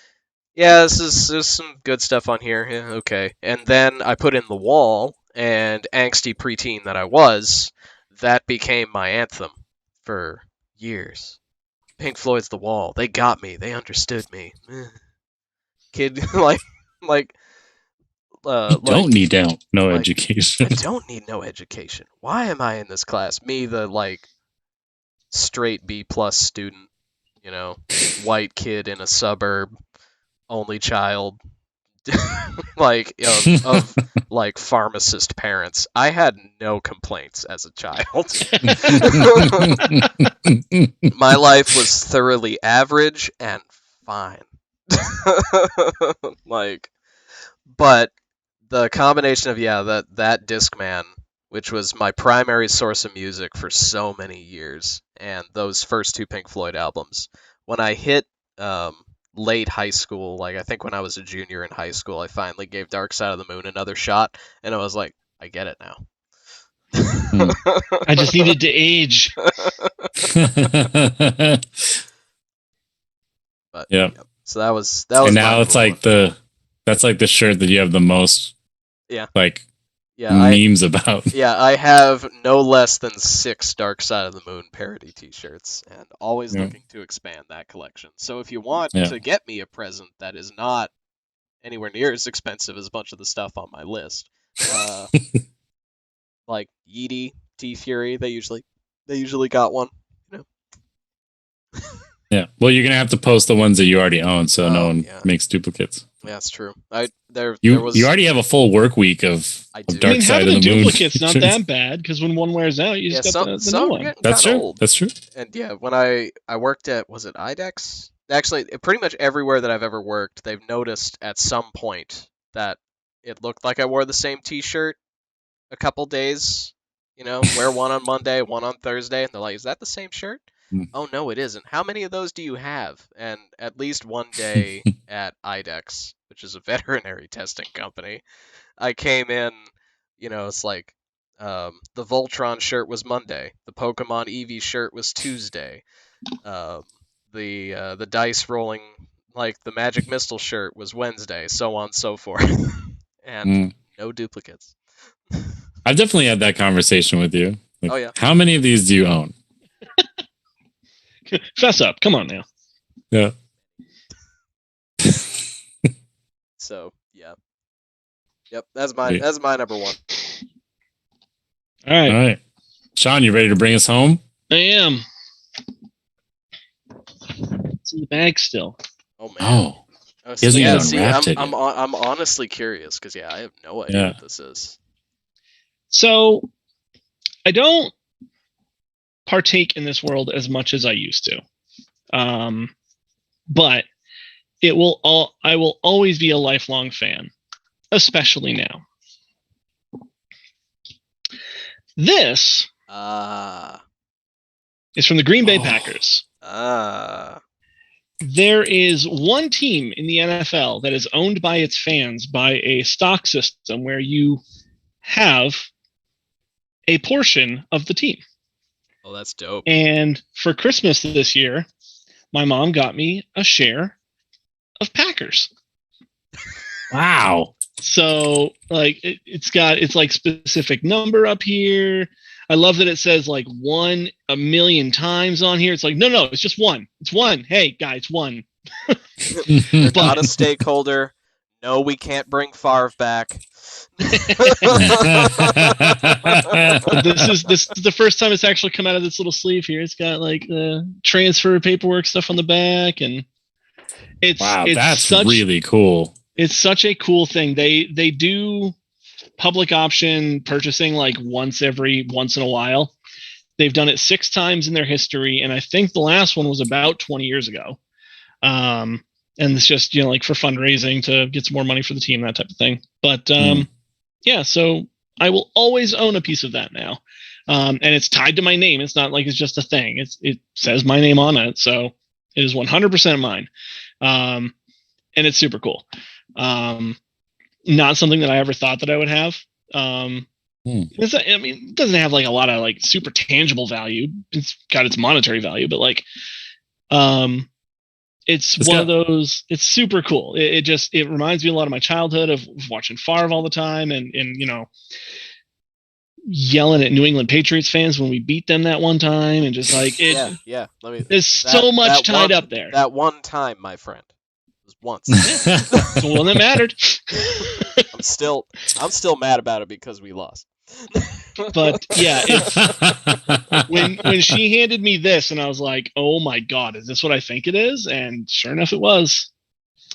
Speaker 3: yeah, there's some good stuff on here. Yeah, okay. And then I put in The Wall, and angsty preteen that I was, that became my anthem for years. Pink Floyd's The Wall. They got me. They understood me. Kid,
Speaker 1: don't need no education.
Speaker 3: I don't need no education. Why am I in this class? Me, the straight B+ student, white kid in a suburb, only child, of pharmacist parents. I had no complaints as a child. My life was thoroughly average and fine. But the combination of that Discman, which was my primary source of music for so many years, and those first 2 Pink Floyd albums, when I hit late high school, I think when I was a junior in high school, I finally gave Dark Side of the Moon another shot, and I was like, I get it now.
Speaker 2: I just needed to age.
Speaker 3: But
Speaker 1: yeah.
Speaker 3: So that was.
Speaker 1: And now it's that's the shirt that you have the most.
Speaker 3: Yeah.
Speaker 1: Memes about.
Speaker 3: Yeah, I have no less than 6 Dark Side of the Moon parody T-shirts, and always looking to expand that collection. So if you want to get me a present that is not anywhere near as expensive as a bunch of the stuff on my list, like Yeetie, T-Fury, they usually got one. Yeah.
Speaker 1: Well, you're gonna have to post the ones that you already own, so no one makes duplicates.
Speaker 3: Yeah, that's true. there
Speaker 1: You
Speaker 3: was.
Speaker 1: you already have a full work week of
Speaker 3: I do.
Speaker 1: Dark Side
Speaker 2: having
Speaker 1: of
Speaker 2: a
Speaker 1: the Moon.
Speaker 2: duplicate's not that bad because when one wears out, you just got the
Speaker 3: some
Speaker 2: new
Speaker 3: are
Speaker 2: one.
Speaker 3: getting
Speaker 1: That's
Speaker 3: kinda
Speaker 1: true.
Speaker 3: old.
Speaker 1: That's true.
Speaker 3: And yeah, when I worked at, was it IDEX? Actually, pretty much everywhere that I've ever worked, they've noticed at some point that it looked like I wore the same T-shirt a couple days. You know, wear one on Monday, one on Thursday, and they're like, "Is that the same shirt?" Oh no, it isn't. How many of those do you have? And at least one day at IDEX, which is a veterinary testing company, I came in. You know, it's like the Voltron shirt was Monday, the Pokemon Eevee shirt was Tuesday. The dice rolling, like the Magic Missile shirt, was Wednesday, so on and so forth, and no duplicates.
Speaker 1: I've definitely had that conversation with you. Like,
Speaker 3: Oh yeah.
Speaker 1: how many of these do you own?
Speaker 2: Fess up. Come on now.
Speaker 1: Yeah.
Speaker 3: So yeah. Yep, that's my number one.
Speaker 2: All right.
Speaker 1: All right. Shawn, you ready to bring us home?
Speaker 2: I am. It's in the bag still.
Speaker 3: Oh man.
Speaker 1: Oh. He hasn't
Speaker 3: yeah,
Speaker 1: even
Speaker 3: see,
Speaker 1: unwrapped it
Speaker 3: I'm
Speaker 1: yet.
Speaker 3: honestly curious because I have no idea what this is.
Speaker 2: So I don't partake in this world as much as I used to. But I will always be a lifelong fan, especially now. This is from the Green Bay Packers. There is one team in the NFL that is owned by its fans by a stock system where you have a portion of the team.
Speaker 3: Oh, that's dope.
Speaker 2: And for Christmas this year, my mom got me a share of Packers.
Speaker 1: Wow.
Speaker 2: So like it's like specific number up here. I love that it says like 1 a million times on here. It's like, no, it's just one. It's one. Hey guys, one.
Speaker 3: You're not a stakeholder. No, we can't bring Favre back.
Speaker 2: This is the first time it's actually come out of this little sleeve here. It's got like the transfer paperwork stuff on the back, and
Speaker 1: that's really cool.
Speaker 2: It's such a cool thing. They do public option purchasing like once in a while. They've done it 6 times in their history, and I think the last one was about 20 years ago. And it's just, like for fundraising to get some more money for the team, that type of thing. But yeah, so I will always own a piece of that now. And it's tied to my name. It's not like it's just a thing. It says my name on it. So it is 100% mine. And it's super cool. Not something that I ever thought that I would have. It doesn't have like a lot of like super tangible value. It's got its monetary value, but like, it's one of those. It's super cool. It reminds me a lot of my childhood of watching Favre all the time, and yelling at New England Patriots fans when we beat them that one time, and just like it.
Speaker 3: Yeah.
Speaker 2: There's so much tied up there.
Speaker 3: That one time, my friend, was once.
Speaker 2: It's the one that mattered.
Speaker 3: I'm still mad about it because we lost.
Speaker 2: But yeah, when she handed me this, and I was like, "Oh my god, is this what I think it is?" And sure enough, it was.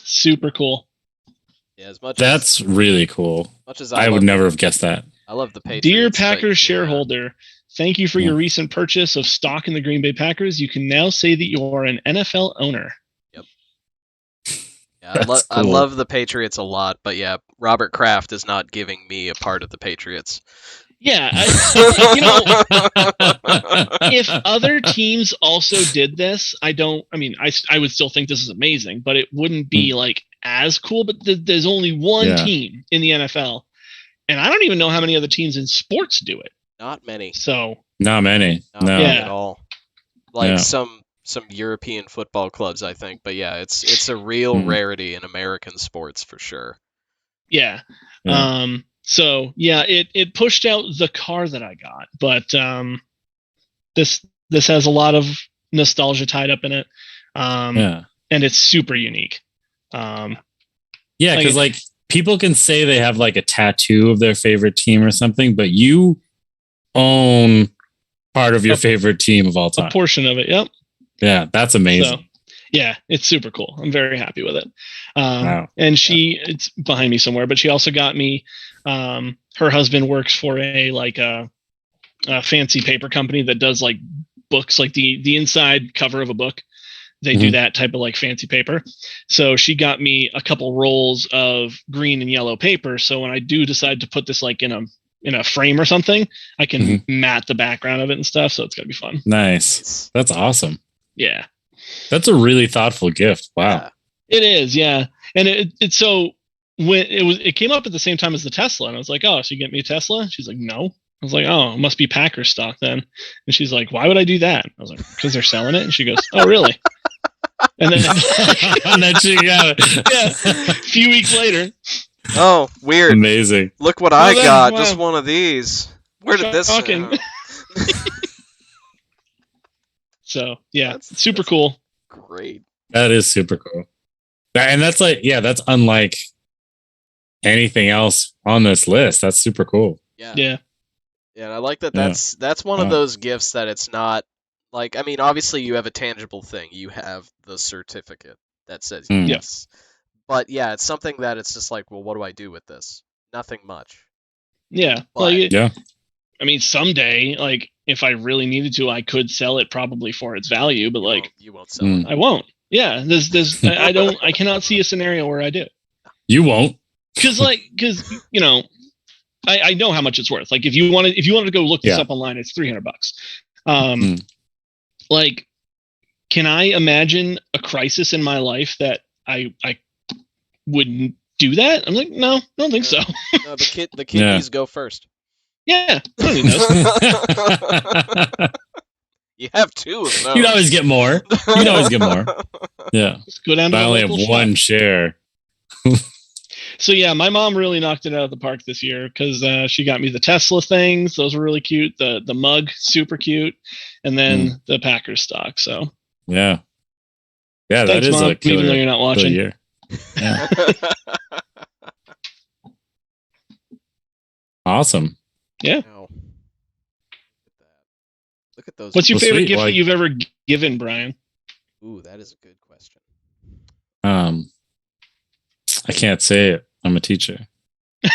Speaker 2: Super cool.
Speaker 3: Yeah,
Speaker 1: that's really cool.
Speaker 3: Much as
Speaker 1: I would never have guessed that.
Speaker 3: I love the Patriots.
Speaker 2: Dear Packers shareholder, thank you for your recent purchase of stock in the Green Bay Packers. You can now say that you are an NFL owner.
Speaker 3: Yep. Yeah, I love the Patriots a lot, but yeah, Robert Kraft is not giving me a part of the Patriots.
Speaker 2: Yeah, if other teams also did this, I would still think this is amazing, but it wouldn't be like as cool. But there's only one team in the NFL, and I don't even know how many other teams in sports do it.
Speaker 3: Not many.
Speaker 1: So not many.
Speaker 3: Not many at all. Like some European football clubs, I think, but yeah, it's a real rarity in American sports for sure.
Speaker 2: Yeah. So yeah, it pushed out the car that I got, but this has a lot of nostalgia tied up in it. And it's super unique.
Speaker 1: Because like people can say they have like a tattoo of their favorite team or something, but you own part of your favorite team of all time.
Speaker 2: A portion of it, yep.
Speaker 1: Yeah, that's amazing. So,
Speaker 2: Yeah, it's super cool. I'm very happy with it.
Speaker 1: Wow.
Speaker 2: And it's behind me somewhere, but she also got me. Her husband works for a fancy paper company that does like books, like the inside cover of a book. They do that type of like fancy paper. So she got me a couple rolls of green and yellow paper. So when I do decide to put this like in a frame or something, I can mat the background of it and stuff. So it's gonna be fun.
Speaker 1: Nice. That's awesome.
Speaker 2: Yeah.
Speaker 1: That's a really thoughtful gift. Wow.
Speaker 3: Yeah.
Speaker 2: It is, yeah. And it's so when it came up at the same time as the Tesla, and I was like, oh, so you get me a Tesla? She's like, no. I was like, oh, it must be Packer stock then. And she's like, why would I do that? I was like, because they're selling it. And she goes, oh, really? And then,
Speaker 1: and then she got it.
Speaker 2: Yeah, a few weeks later.
Speaker 3: Oh, weird.
Speaker 1: Amazing.
Speaker 3: Look what I got. Wow. Just one of these. Where did this
Speaker 2: come? So, yeah, that's super cool.
Speaker 3: Great.
Speaker 1: That is super cool. And that's like, yeah, that's unlike anything else on this list. That's super cool.
Speaker 3: Yeah.
Speaker 2: Yeah.
Speaker 3: Yeah, and I like that that's one of those gifts that it's not like, I mean, obviously you have a tangible thing. You have the certificate that says yes. But yeah, it's something that it's just like, well, what do I do with this? Nothing much.
Speaker 2: Yeah.
Speaker 3: But,
Speaker 2: I mean, someday, like, if I really needed to, I could sell it probably for its value, but like,
Speaker 3: you won't sell it.
Speaker 2: I won't. Yeah. I cannot see a scenario where I do.
Speaker 1: You won't.
Speaker 2: Because you know, I know how much it's worth. Like if you wanted to go look this up online, it's $300. Like, can I imagine a crisis in my life that I wouldn't do that? I'm like, no, I don't think so.
Speaker 3: No, the kidneys go first.
Speaker 2: Yeah, I don't need those.
Speaker 3: You have two of those.
Speaker 1: You'd always get more. Yeah.
Speaker 2: Just go down to
Speaker 1: I only have one share.
Speaker 2: So yeah, my mom really knocked it out of the park this year because she got me the Tesla things; those were really cute. The mug, super cute, and then the Packers stock. So
Speaker 1: yeah,
Speaker 2: thanks,
Speaker 1: that is
Speaker 2: Mom,
Speaker 1: a killer,
Speaker 2: even though you're not watching.
Speaker 1: Year. Yeah. Awesome.
Speaker 2: Yeah.
Speaker 3: Look at those.
Speaker 2: What's your favorite gift that you've ever given, Brian?
Speaker 3: Ooh, that is a good question.
Speaker 1: I can't say it. I'm a teacher.
Speaker 2: Is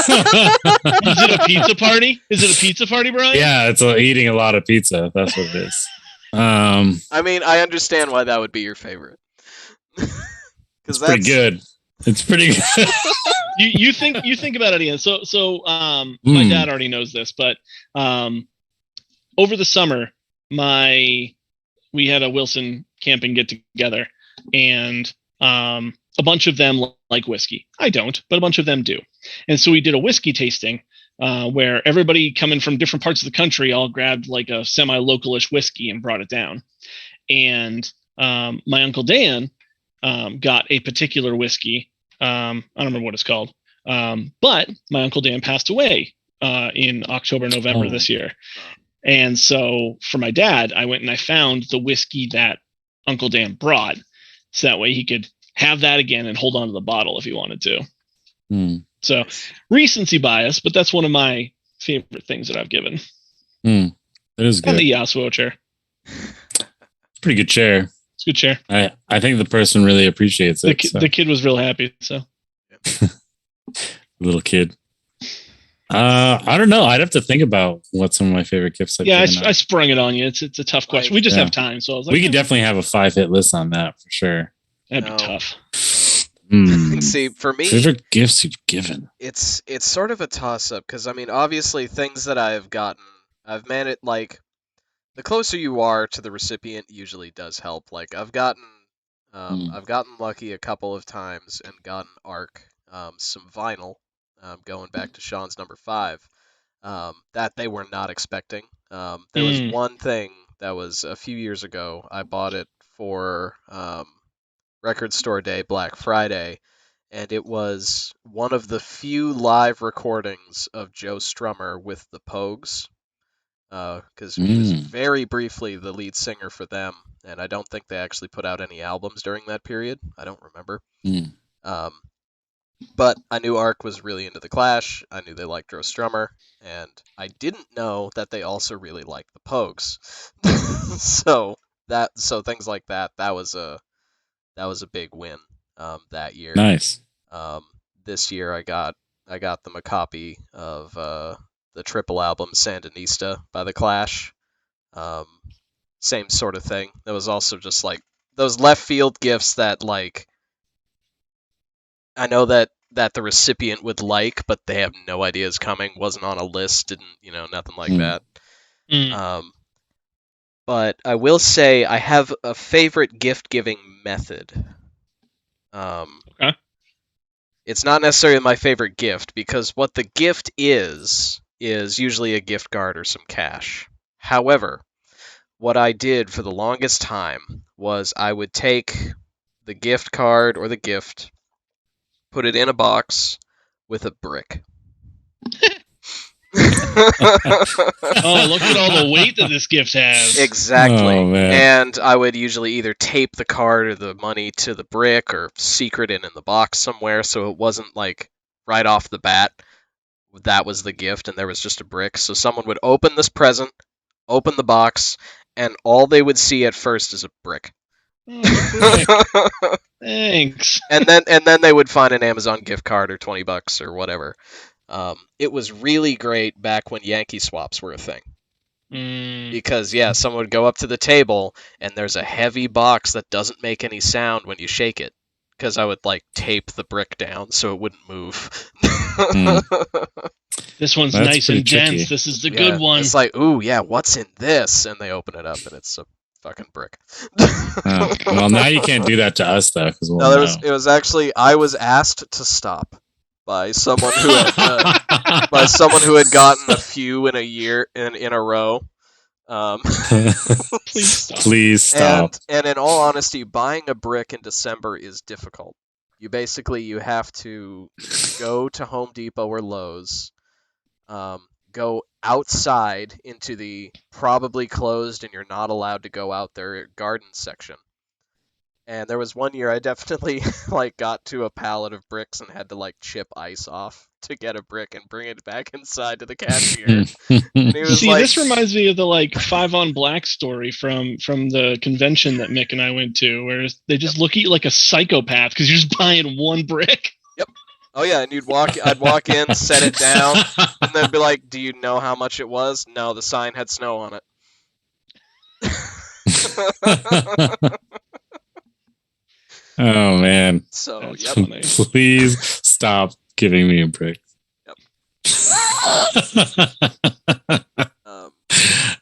Speaker 2: it a pizza party? Brian?
Speaker 1: Yeah, it's eating a lot of pizza. That's what it is.
Speaker 3: I mean, I understand why that would be your favorite.
Speaker 1: It's pretty good. It's pretty good.
Speaker 2: you think about it, Ian. So my dad already knows this, but over the summer, we had a Wilson camping get together, and a bunch of them like whiskey. I don't, but a bunch of them do. And so we did a whiskey tasting where everybody coming from different parts of the country all grabbed like a semi-localish whiskey and brought it down. And my Uncle Dan got a particular whiskey. I don't remember what it's called. But my Uncle Dan passed away in October, November this year. And so for my dad, I went and I found the whiskey that Uncle Dan brought. So that way he could have that again and hold on to the bottle if he wanted to. So recency bias, but that's one of my favorite things that I've given.
Speaker 1: It is good.
Speaker 2: And the Yasuo chair.
Speaker 1: Pretty good chair.
Speaker 2: It's a good chair.
Speaker 1: I think the person really appreciates it.
Speaker 2: The kid was real happy. So
Speaker 1: little kid. I don't know. I'd have to think about what some of my favorite gifts.
Speaker 2: I sprung it on you. It's a tough question. We just have time, so I was like,
Speaker 1: we could definitely have a 5-hit list on that for sure.
Speaker 2: That'd be tough.
Speaker 3: See, for me,
Speaker 1: favorite gifts you've given.
Speaker 3: It's sort of a toss up because I mean, obviously, things that I've gotten, I've managed. Like, the closer you are to the recipient, usually does help. Like, I've gotten lucky a couple of times and gotten Arc, some vinyl, going back to Shawn's number 5, that they were not expecting. There was one thing that was a few years ago. I bought it for Record Store Day, Black Friday, and it was one of the few live recordings of Joe Strummer with the Pogues, because he was very briefly the lead singer for them, and I don't think they actually put out any albums during that period. I don't remember. But I knew Ark was really into The Clash. I knew they liked Joe Strummer, and I didn't know that they also really liked the Pogues. So So things like that. That was a big win that year.
Speaker 1: Nice.
Speaker 3: This year I got them a copy of the triple album Sandinista by The Clash. Same sort of thing. There was also just like those left field gifts that like I know that the recipient would like, but they have no idea is coming. Wasn't on a list. Didn't nothing like that. But I will say I have a favorite gift giving method.
Speaker 2: Okay.
Speaker 3: It's not necessarily my favorite gift because what the gift is usually a gift card or some cash. However, what I did for the longest time was I would take the gift card or the gift, put it in a box with a brick.
Speaker 2: Oh, look at all the weight that this gift has.
Speaker 3: Exactly.
Speaker 1: Oh, man.
Speaker 3: And I would usually either tape the card or the money to the brick or secret it in the box somewhere so it wasn't like right off the bat that was the gift and there was just a brick. So someone would open this present, open the box, and all they would see at first is a brick.
Speaker 2: Oh, thanks.
Speaker 3: And then they would find an Amazon gift card or $20 or whatever. It was really great back when Yankee swaps were a thing. Because someone would go up to the table and there's a heavy box that doesn't make any sound when you shake it. Because I would like tape the brick down so it wouldn't move.
Speaker 2: This one's
Speaker 1: That's
Speaker 2: nice
Speaker 1: pretty
Speaker 2: and
Speaker 1: tricky.
Speaker 2: dense. This is the good one.
Speaker 3: It's like, ooh, yeah, what's in this? And they open it up and it's a fucking brick.
Speaker 1: Well, now you can't do that to us though, because we'll
Speaker 3: No,
Speaker 1: know.
Speaker 3: it was actually I was asked to stop by someone who had gotten a few in a year in a row.
Speaker 2: Please stop.
Speaker 1: Please stop.
Speaker 3: And in all honesty, buying a brick in December is difficult. You have to go to Home Depot or Lowe's, go outside into the probably closed and you're not allowed to go out there garden section. And there was one year I definitely like got to a pallet of bricks and had to like chip ice off to get a brick and bring it back inside to the cashier. And he was
Speaker 2: See,
Speaker 3: like,
Speaker 2: this reminds me of the like 5 on Black story from the convention that Mick and I went to, where they just look at you like a psychopath because you're just buying one brick.
Speaker 3: Yep. Oh yeah, and I'd walk in, set it down, and then be like, "Do you know how much it was?" No, the sign had snow on it.
Speaker 1: Oh man.
Speaker 3: So,
Speaker 2: That's
Speaker 3: yep.
Speaker 2: funny.
Speaker 1: Please stop giving me a brick.
Speaker 3: Yep.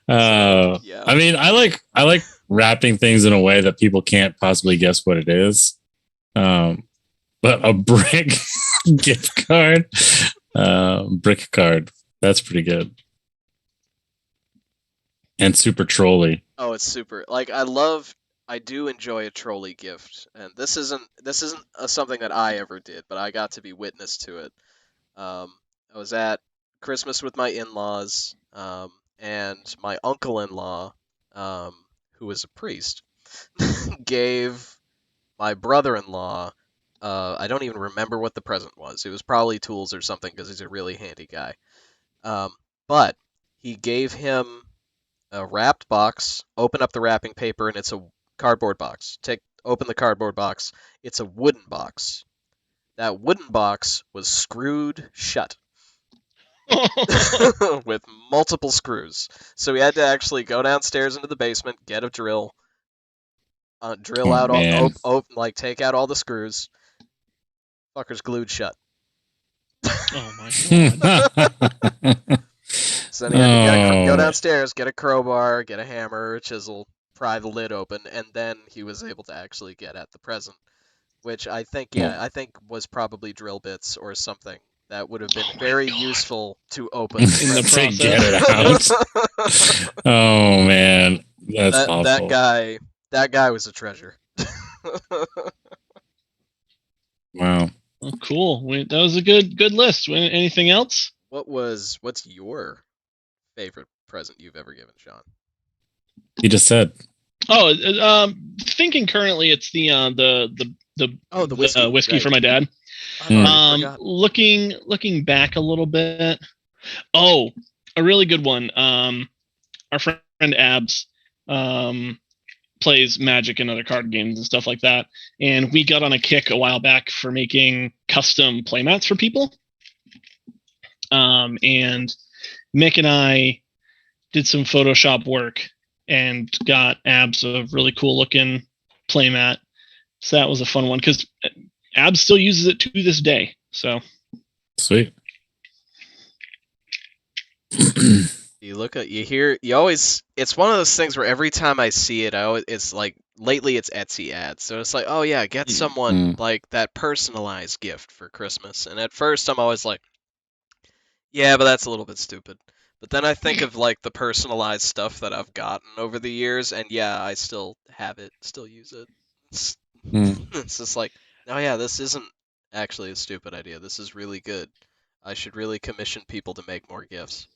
Speaker 3: Yeah.
Speaker 1: I mean, I like wrapping things in a way that people can't possibly guess what it is. But a brick gift card, brick card, that's pretty good. And super trolly.
Speaker 3: Oh, it's super. Like I do enjoy a trolley gift, and this isn't something that I ever did, but I got to be witness to it. I was at Christmas with my in-laws, and my uncle-in-law, who was a priest, gave my brother-in-law. I don't even remember what the present was. It was probably tools or something because he's a really handy guy. But he gave him a wrapped box. Open up the wrapping paper, and it's a cardboard box. Open the cardboard box. It's a wooden box. That wooden box was screwed shut with multiple screws. So we had to actually go downstairs into the basement, get a drill, drill out take out all the screws. Fucker's glued shut.
Speaker 2: Oh my god.
Speaker 3: So then he had to go downstairs, get a crowbar, get a hammer, a chisel, pry the lid open, and then he was able to actually get at the present, which I think was probably drill bits or something that would have been very useful to open
Speaker 2: in the process.
Speaker 1: Get it out. Oh man, that's awful.
Speaker 3: That guy was a treasure.
Speaker 1: Wow.
Speaker 2: Oh, cool. That was a good list. Anything else?
Speaker 3: What's your favorite present you've ever given, Shawn?
Speaker 1: You just said.
Speaker 2: Oh, thinking currently, it's the whiskey
Speaker 3: right.
Speaker 2: for my dad. Looking back a little bit. Oh, a really good one. Our friend Abs plays Magic and other card games and stuff like that. And we got on a kick a while back for making custom playmats for people. And Mick and I did some Photoshop work and got Abs a really cool looking playmat. So that was a fun one because Abs still uses it to this day. So
Speaker 1: sweet.
Speaker 3: You always, it's one of those things where every time I see it, it's like, lately it's Etsy ads. So it's like, oh yeah, get someone like that personalized gift for Christmas. And at first I'm always like, yeah, but that's a little bit stupid. But then I think of like the personalized stuff that I've gotten over the years, and yeah, I still have it, still use it. It's just like, oh yeah, this isn't actually a stupid idea. This is really good. I should really commission people to make more gifts.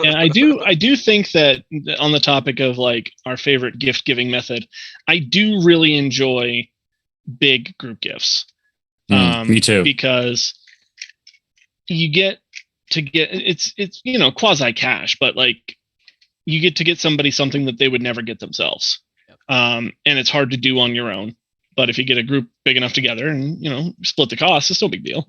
Speaker 2: And I do think that on the topic of like our favorite gift giving method, I do really enjoy big group gifts.
Speaker 1: Me too.
Speaker 2: Because you get it's quasi cash, but like you get to get somebody something that they would never get themselves.
Speaker 3: Yep.
Speaker 2: And it's hard to do on your own. But if you get a group big enough together and split the cost, it's no big deal.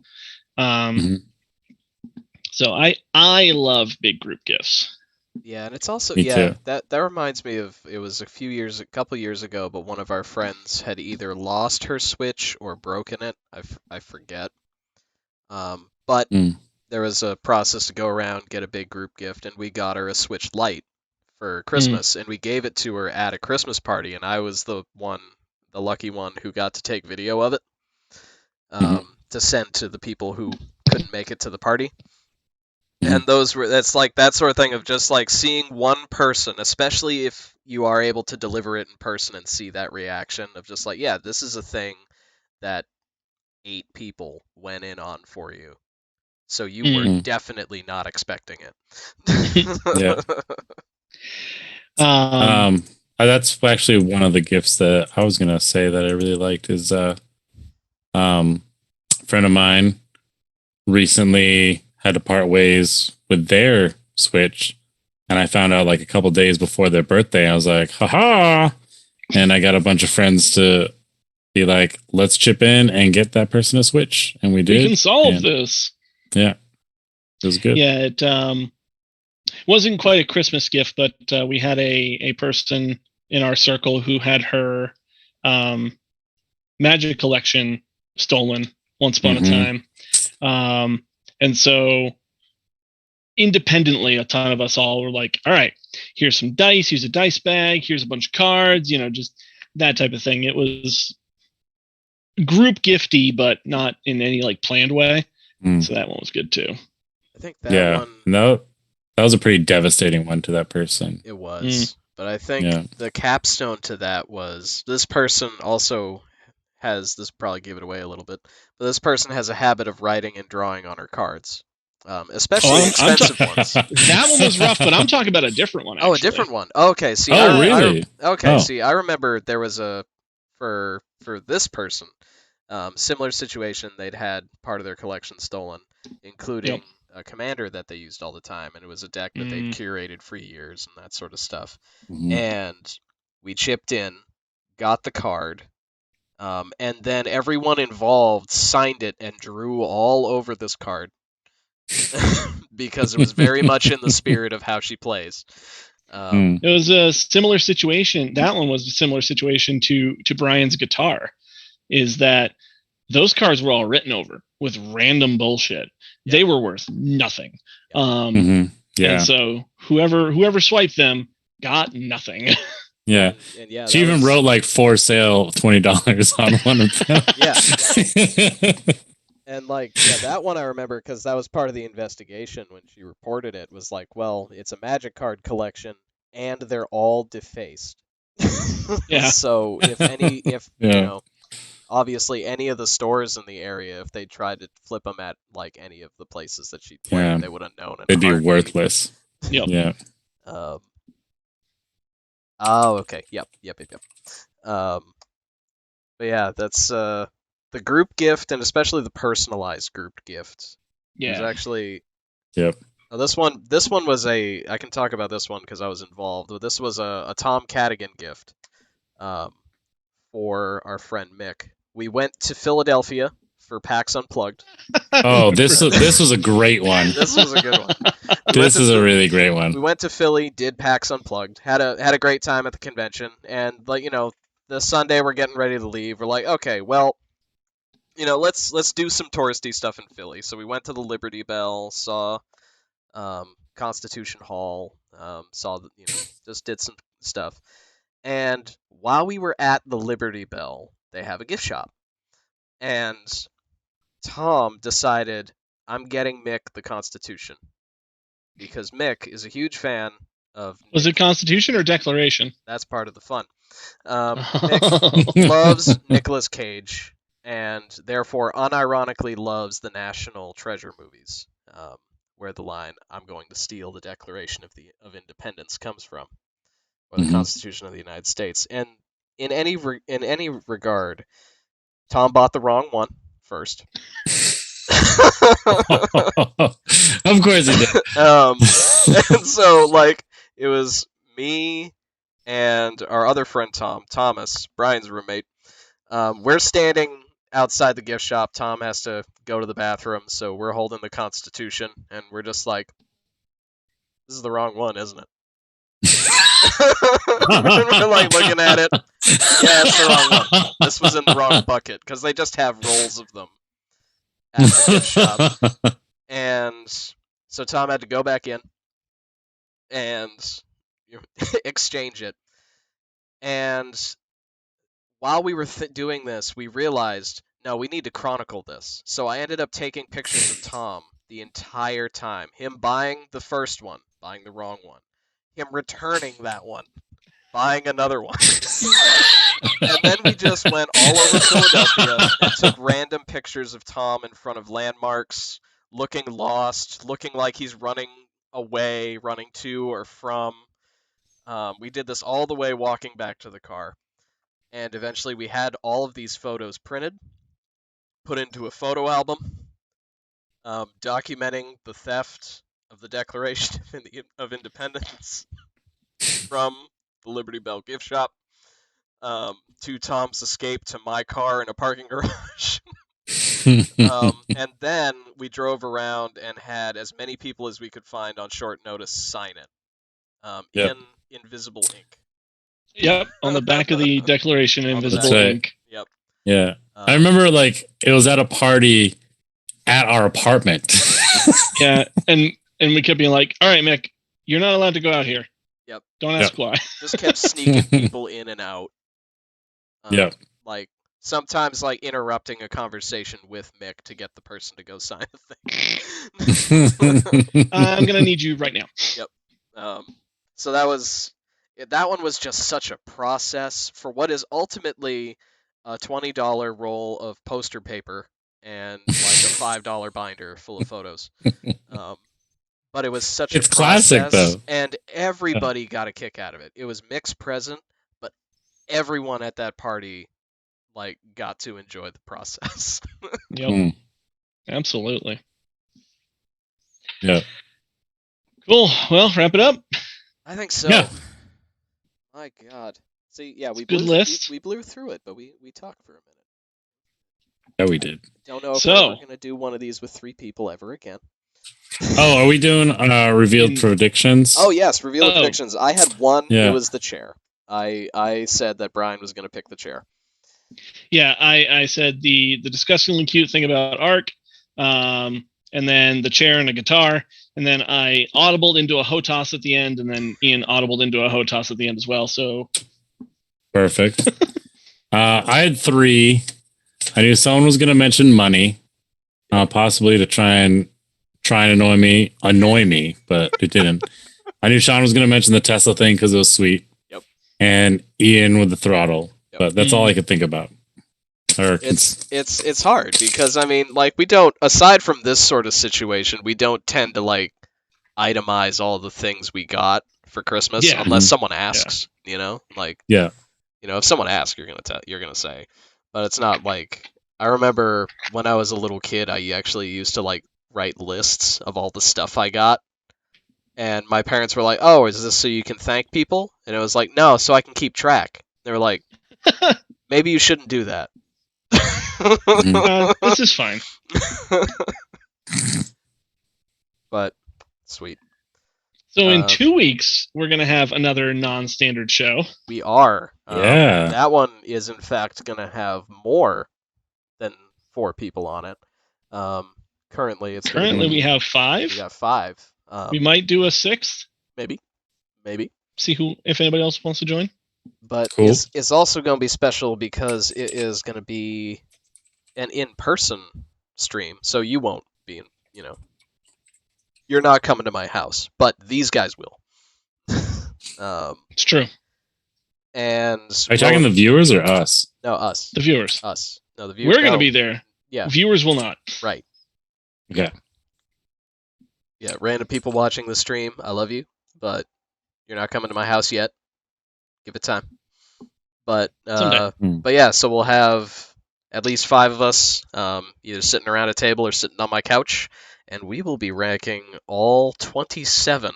Speaker 2: So I love big group gifts.
Speaker 3: Yeah, and it's also
Speaker 1: Me too.
Speaker 3: that reminds me of, it was a couple years ago, but one of our friends had either lost her Switch or broken it. I forget. But there was a process to go around, get a big group gift, and we got her a Switch Lite for Christmas, and we gave it to her at a Christmas party, and I was the lucky one who got to take video of it to send to the people who couldn't make it to the party. And that's like that sort of thing of just like seeing one person, especially if you are able to deliver it in person and see that reaction of just like, yeah, this is a thing that 8 people went in on for you. So you were definitely not expecting it.
Speaker 1: Yeah. That's actually one of the gifts that I was gonna say that I really liked is a friend of mine recently had to part ways with their Switch, and I found out like a couple days before their birthday. I was like, haha, and I got a bunch of friends to be like, let's chip in and get that person a Switch, and we did.
Speaker 2: We can solve this.
Speaker 1: Yeah, it was good.
Speaker 2: Yeah, it wasn't quite a Christmas gift, but we had a person in our circle who had her Magic collection stolen once upon a time. And so independently, a ton of us all were like, all right, here's some dice, here's a dice bag, here's a bunch of cards, just that type of thing. It was group gifty, but not in any like planned way. So that one was good too.
Speaker 3: I think that one...
Speaker 1: No, that was a pretty devastating one to that person.
Speaker 3: It was. But I think the capstone to that was, this person also has, this probably gave it away a little bit, but this person has a habit of writing and drawing on her cards, especially expensive ones.
Speaker 2: That one was rough, but I'm talking about a different one. Actually.
Speaker 3: Oh, a different one. Okay, see.
Speaker 1: Really?
Speaker 3: See, I remember there was for this person, similar situation. They'd had part of their collection stolen, including a commander that they used all the time, and it was a deck that they'd curated for years and that sort of stuff. And we chipped in, got the card. And then everyone involved signed it and drew all over this card because it was very much in the spirit of how she plays.
Speaker 2: It was a similar situation. That one was a similar situation to Brian's guitar, is that those cards were all written over with random bullshit. Yeah. They were worth nothing. And so whoever swiped them got nothing.
Speaker 1: Yeah. And she even wrote like for sale $20 on one of them.
Speaker 3: And like, that one I remember because that was part of the investigation when she reported it, was like, well, it's a Magic card collection and they're all defaced. So obviously any of the stores in the area, if they tried to flip them at like any of the places that she played, they would have known it.
Speaker 1: They'd be worthless.
Speaker 2: Yeah.
Speaker 3: Oh, okay. Yep. But yeah, that's the group gift, and especially the personalized group gift.
Speaker 2: Yeah.
Speaker 3: It was actually This one was I can talk about this one because I was involved. But this was a Tom Cadigan gift um, for our friend Mick. We went to Philadelphia for PAX Unplugged.
Speaker 1: Oh, this was a great one.
Speaker 3: This was a good one.
Speaker 1: This is a really great one.
Speaker 3: We went to Philly, did PAX Unplugged, had a great time at the convention, and the Sunday we're getting ready to leave. We're like, okay, well, let's do some touristy stuff in Philly. So we went to the Liberty Bell, saw Constitution Hall, saw just did some stuff. And while we were at the Liberty Bell, they have a gift shop, and Tom decided, I'm getting Mick the Constitution because Mick is a huge fan of.
Speaker 2: Was it Constitution or Declaration?
Speaker 3: That's part of the fun. Mick loves Nicolas Cage, and therefore unironically loves the National Treasure movies, where the line "I'm going to steal the Declaration of Independence" comes from, or the Constitution of the United States. And in any regard, Tom bought the wrong one first.
Speaker 1: Of course he did.
Speaker 3: And so it was me and our other friend Thomas, Brian's roommate. We're standing outside the gift shop. Tom has to go to the bathroom, so we're holding the Constitution, and we're just like, "This is the wrong one, isn't it?" We're like looking at it. Yeah, it's the wrong one. This was in the wrong bucket because they just have rolls of them at the gift shop. And so Tom had to go back in and exchange it. And while we were doing this, we realized, no, we need to chronicle this. So I ended up taking pictures of Tom the entire time. Him buying the first one, buying the wrong one. Him returning that one, buying another one. And then we just went all over Philadelphia and took random pictures of Tom in front of landmarks, looking lost, looking like he's running away, running to or from. We did this all the way walking back to the car. And eventually we had all of these photos printed, put into a photo album, documenting the theft of the Declaration of Independence from the Liberty Bell gift shop, to Tom's escape to my car in a parking garage. And then we drove around and had as many people as we could find on short notice sign it in invisible ink.
Speaker 2: Yep, on the back of the Declaration, invisible ink.
Speaker 3: Yep.
Speaker 1: Yeah, I remember it was at a party at our apartment.
Speaker 2: Yeah, and we kept being like, "All right, Mick, you're not allowed to go out here.
Speaker 3: Yep.
Speaker 2: Don't ask why."
Speaker 3: Just kept sneaking people in and out.
Speaker 1: Yeah.
Speaker 3: Sometimes interrupting a conversation with Mick to get the person to go sign the thing.
Speaker 2: I'm gonna need you right now.
Speaker 3: Yep. So that one was just such a process for what is ultimately a $20 roll of poster paper and a $5 binder full of photos. But it was such a process,
Speaker 1: classic though,
Speaker 3: and everybody got a kick out of it. It was Mick's present, but everyone at that party got to enjoy the process.
Speaker 2: Yep. Absolutely.
Speaker 1: Yeah.
Speaker 2: Cool. Well, wrap it up.
Speaker 3: I think so.
Speaker 1: Yeah.
Speaker 3: My God. See, yeah, we blew through it, but we talked for a minute.
Speaker 1: Yeah, we did.
Speaker 3: Don't know if we're going to do one of these with 3 people ever again.
Speaker 1: Oh, are we doing revealed predictions?
Speaker 3: Oh yes, revealed predictions. I had one.
Speaker 1: Yeah.
Speaker 3: It was the chair. I said that Brian was going to pick the chair.
Speaker 2: Yeah, I said the disgustingly cute thing about Ark, and then the chair and a guitar, and then I audibled into a HOTAS at the end, and then Ian audibled into a HOTAS at the end as well. So
Speaker 1: perfect. I had 3. I knew someone was going to mention money, possibly to try and annoy me, but it didn't. I knew Shawn was going to mention the Tesla thing because it was sweet.
Speaker 3: Yep.
Speaker 1: And Ian with the throttle.
Speaker 3: Yep.
Speaker 1: But that's all I could think about.
Speaker 3: It's hard because we don't, aside from this sort of situation, we don't tend to itemize all the things we got for Christmas unless someone asks. If someone asks, you're gonna say. But it's not I remember when I was a little kid, I actually used to write lists of all the stuff I got And my parents were like, "Oh, is this so you can thank people?" And it was like, "No, so I can keep track." They were like, "Maybe you shouldn't do that."
Speaker 2: This is fine.
Speaker 3: But sweet.
Speaker 2: So in 2 weeks, we're going to have another non-standard show.
Speaker 3: We are.
Speaker 1: Yeah.
Speaker 3: That one is, in fact, going to have more than 4 people on it. Currently, it's gonna
Speaker 2: Currently,
Speaker 3: be,
Speaker 2: we have 5.
Speaker 3: we got 5.
Speaker 2: We might do a 6th.
Speaker 3: Maybe.
Speaker 2: See if anybody else wants to join.
Speaker 3: But
Speaker 1: Cool.
Speaker 3: it's also going to be special because it is going to be an in-person stream, so you won't be, you're not coming to my house, but these guys will.
Speaker 2: It's true.
Speaker 3: And
Speaker 1: Are you talking the viewers or us?
Speaker 3: No, us.
Speaker 2: The viewers.
Speaker 3: Us. No, the viewers.
Speaker 2: We're going to be there.
Speaker 3: Yeah.
Speaker 2: Viewers will not.
Speaker 3: Right.
Speaker 1: Okay.
Speaker 3: Yeah, random people watching the stream, I love you, but you're not coming to my house yet. Give it time. But but yeah, so we'll have at least 5 of us, either sitting around a table or sitting on my couch, and we will be ranking all 27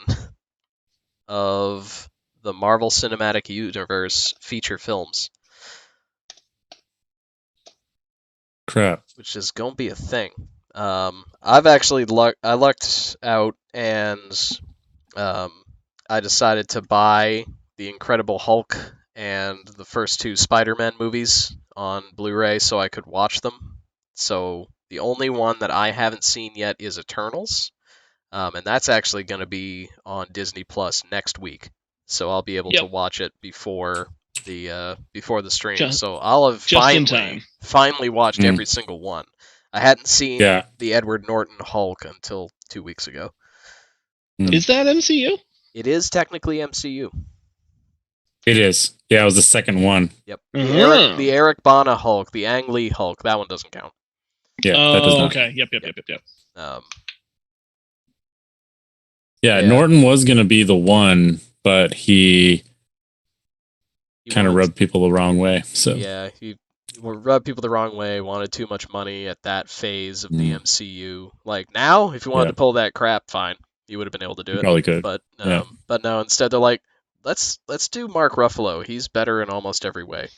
Speaker 3: of the Marvel Cinematic Universe feature films.
Speaker 1: Crap.
Speaker 3: Which is gonna be a thing. I've actually I lucked out, and I decided to buy the Incredible Hulk and the first 2 Spider-Man movies on Blu-ray so I could watch them. So the only one that I haven't seen yet is Eternals, and that's actually going to be on Disney Plus next week. So I'll be able to watch it before the stream. So I'll have finally watched every single one. I hadn't seen the Edward Norton Hulk until 2 weeks ago.
Speaker 2: Is that MCU?
Speaker 3: It is technically MCU.
Speaker 1: It is. Yeah, it was the second one.
Speaker 3: Yep. The Eric Bana Hulk, the Ang Lee Hulk, that one doesn't count.
Speaker 1: Yeah, that does not.
Speaker 2: Okay. Yep.
Speaker 1: Yeah, Norton was going to be the one, but he kind of rubbed people the wrong way. So
Speaker 3: yeah, he rubbed people the wrong way, wanted too much money at that phase of the MCU. Like now, if you wanted to pull that crap, fine. You would have been able to do it.
Speaker 1: Probably could.
Speaker 3: But no, instead they're like, let's do Mark Ruffalo. He's better in almost every way.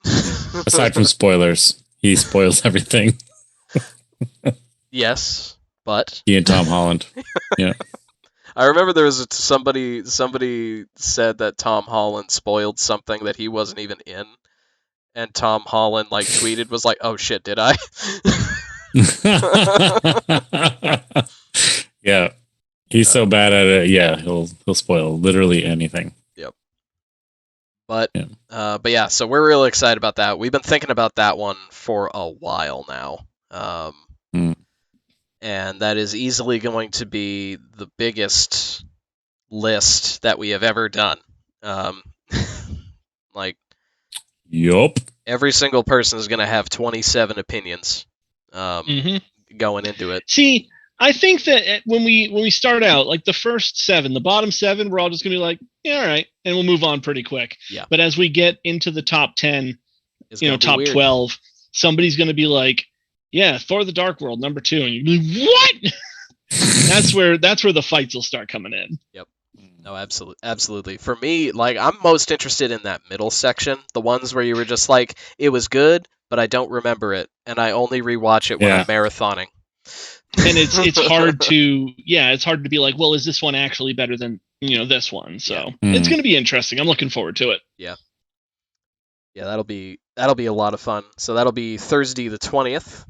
Speaker 1: Aside from spoilers, he spoils everything.
Speaker 3: Yes, but
Speaker 1: he and Tom Holland. Yeah.
Speaker 3: I remember there was somebody said that Tom Holland spoiled something that he wasn't even in, and Tom Holland tweeted was like, "Oh shit, did I?"
Speaker 1: Yeah. He's so bad at it. Yeah, he'll spoil literally anything.
Speaker 3: Yep. But yeah, so we're really excited about that. We've been thinking about that one for a while now. And that is easily going to be the biggest list that we have ever done.
Speaker 2: Yup.
Speaker 3: Every single person is going to have 27 opinions going into it.
Speaker 2: See, I think that when we start out, the first 7, the bottom 7, we're all just gonna be like, yeah, all right, and we'll move on pretty quick.
Speaker 3: Yeah.
Speaker 2: But as we get into the top 10, top 12, somebody's gonna be like, yeah, Thor: The Dark World, number 2, and you're like, what? that's where the fights will start coming in.
Speaker 3: Yep. No, absolutely. For me, I'm most interested in that middle section, the ones where you were just like, it was good, but I don't remember it, and I only rewatch it when I'm marathoning.
Speaker 2: And it's hard to be like, well, is this one actually better than this one? So it's going to be interesting. I'm looking forward to it.
Speaker 3: Yeah, that'll be a lot of fun. So that'll be Thursday the 20th.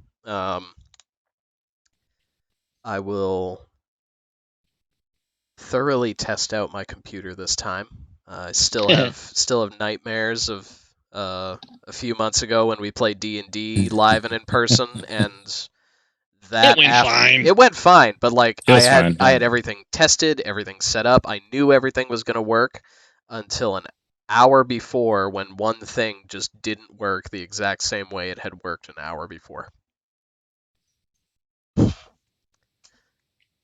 Speaker 3: I will thoroughly test out my computer this time. I still have nightmares of a few months ago when we played D&D live and in person, and it went fine, but I had everything tested, everything set up. I knew everything was going to work until an hour before, when one thing just didn't work the exact same way it had worked an hour before.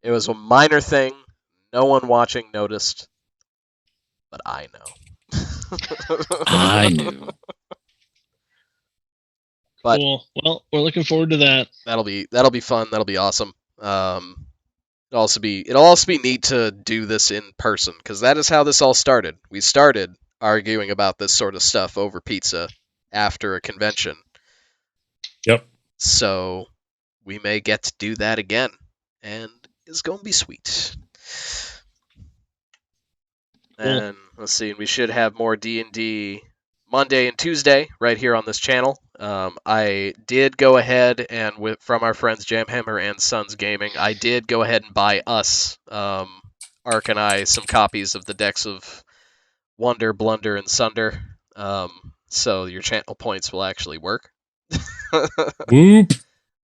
Speaker 3: It was a minor thing. No one watching noticed, but I know.
Speaker 1: I knew.
Speaker 2: But, cool. Well, we're looking forward to that.
Speaker 3: That'll be fun. That'll be awesome. It'll also be neat to do this in person, because that is how this all started. We started arguing about this sort of stuff over pizza after a convention.
Speaker 1: Yep.
Speaker 3: So we may get to do that again, and it's going to be sweet.
Speaker 2: Cool.
Speaker 3: And let's see, we should have more D&D Monday and Tuesday right here on this channel. I did go ahead and from our friends Jamhammer and Sons Gaming, I did go ahead and buy us, Ark and I, some copies of the decks of Wonder, Blunder, and Sunder. So your channel points will actually work.
Speaker 1: Whoop.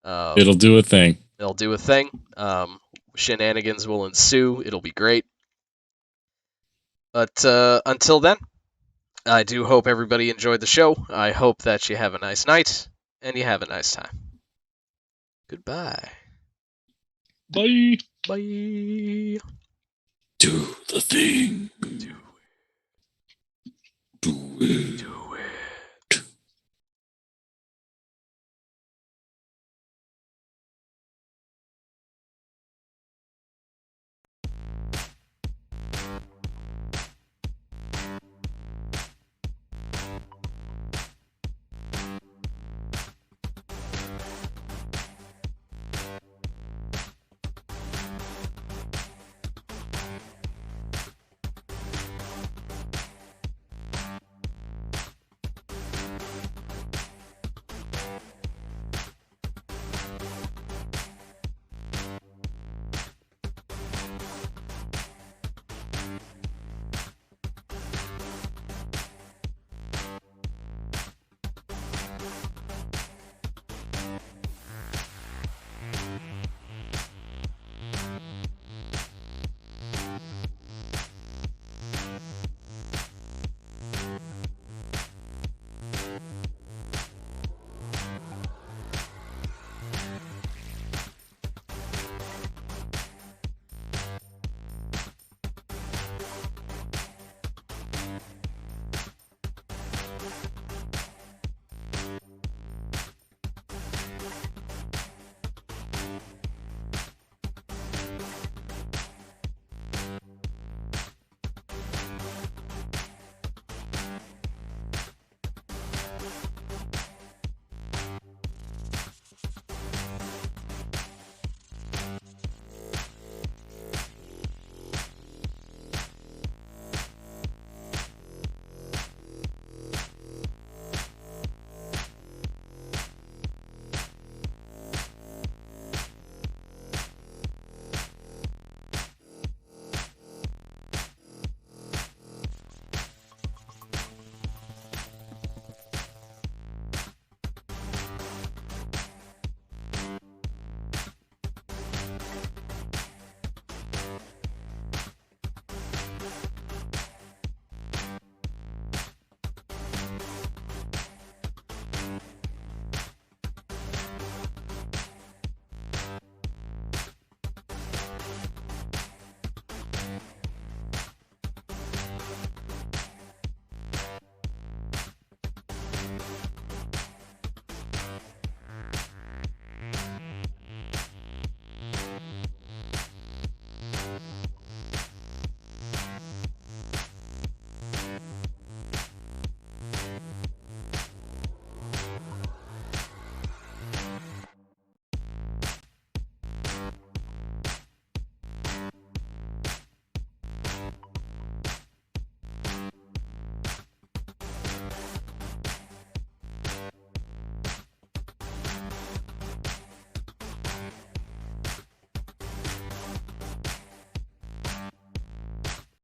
Speaker 1: It'll do a thing.
Speaker 3: It'll do a thing. Shenanigans will ensue. It'll be great. But until then, I do hope everybody enjoyed the show. I hope that you have a nice night and you have a nice time. Goodbye.
Speaker 2: Bye.
Speaker 3: Bye.
Speaker 1: Do the thing.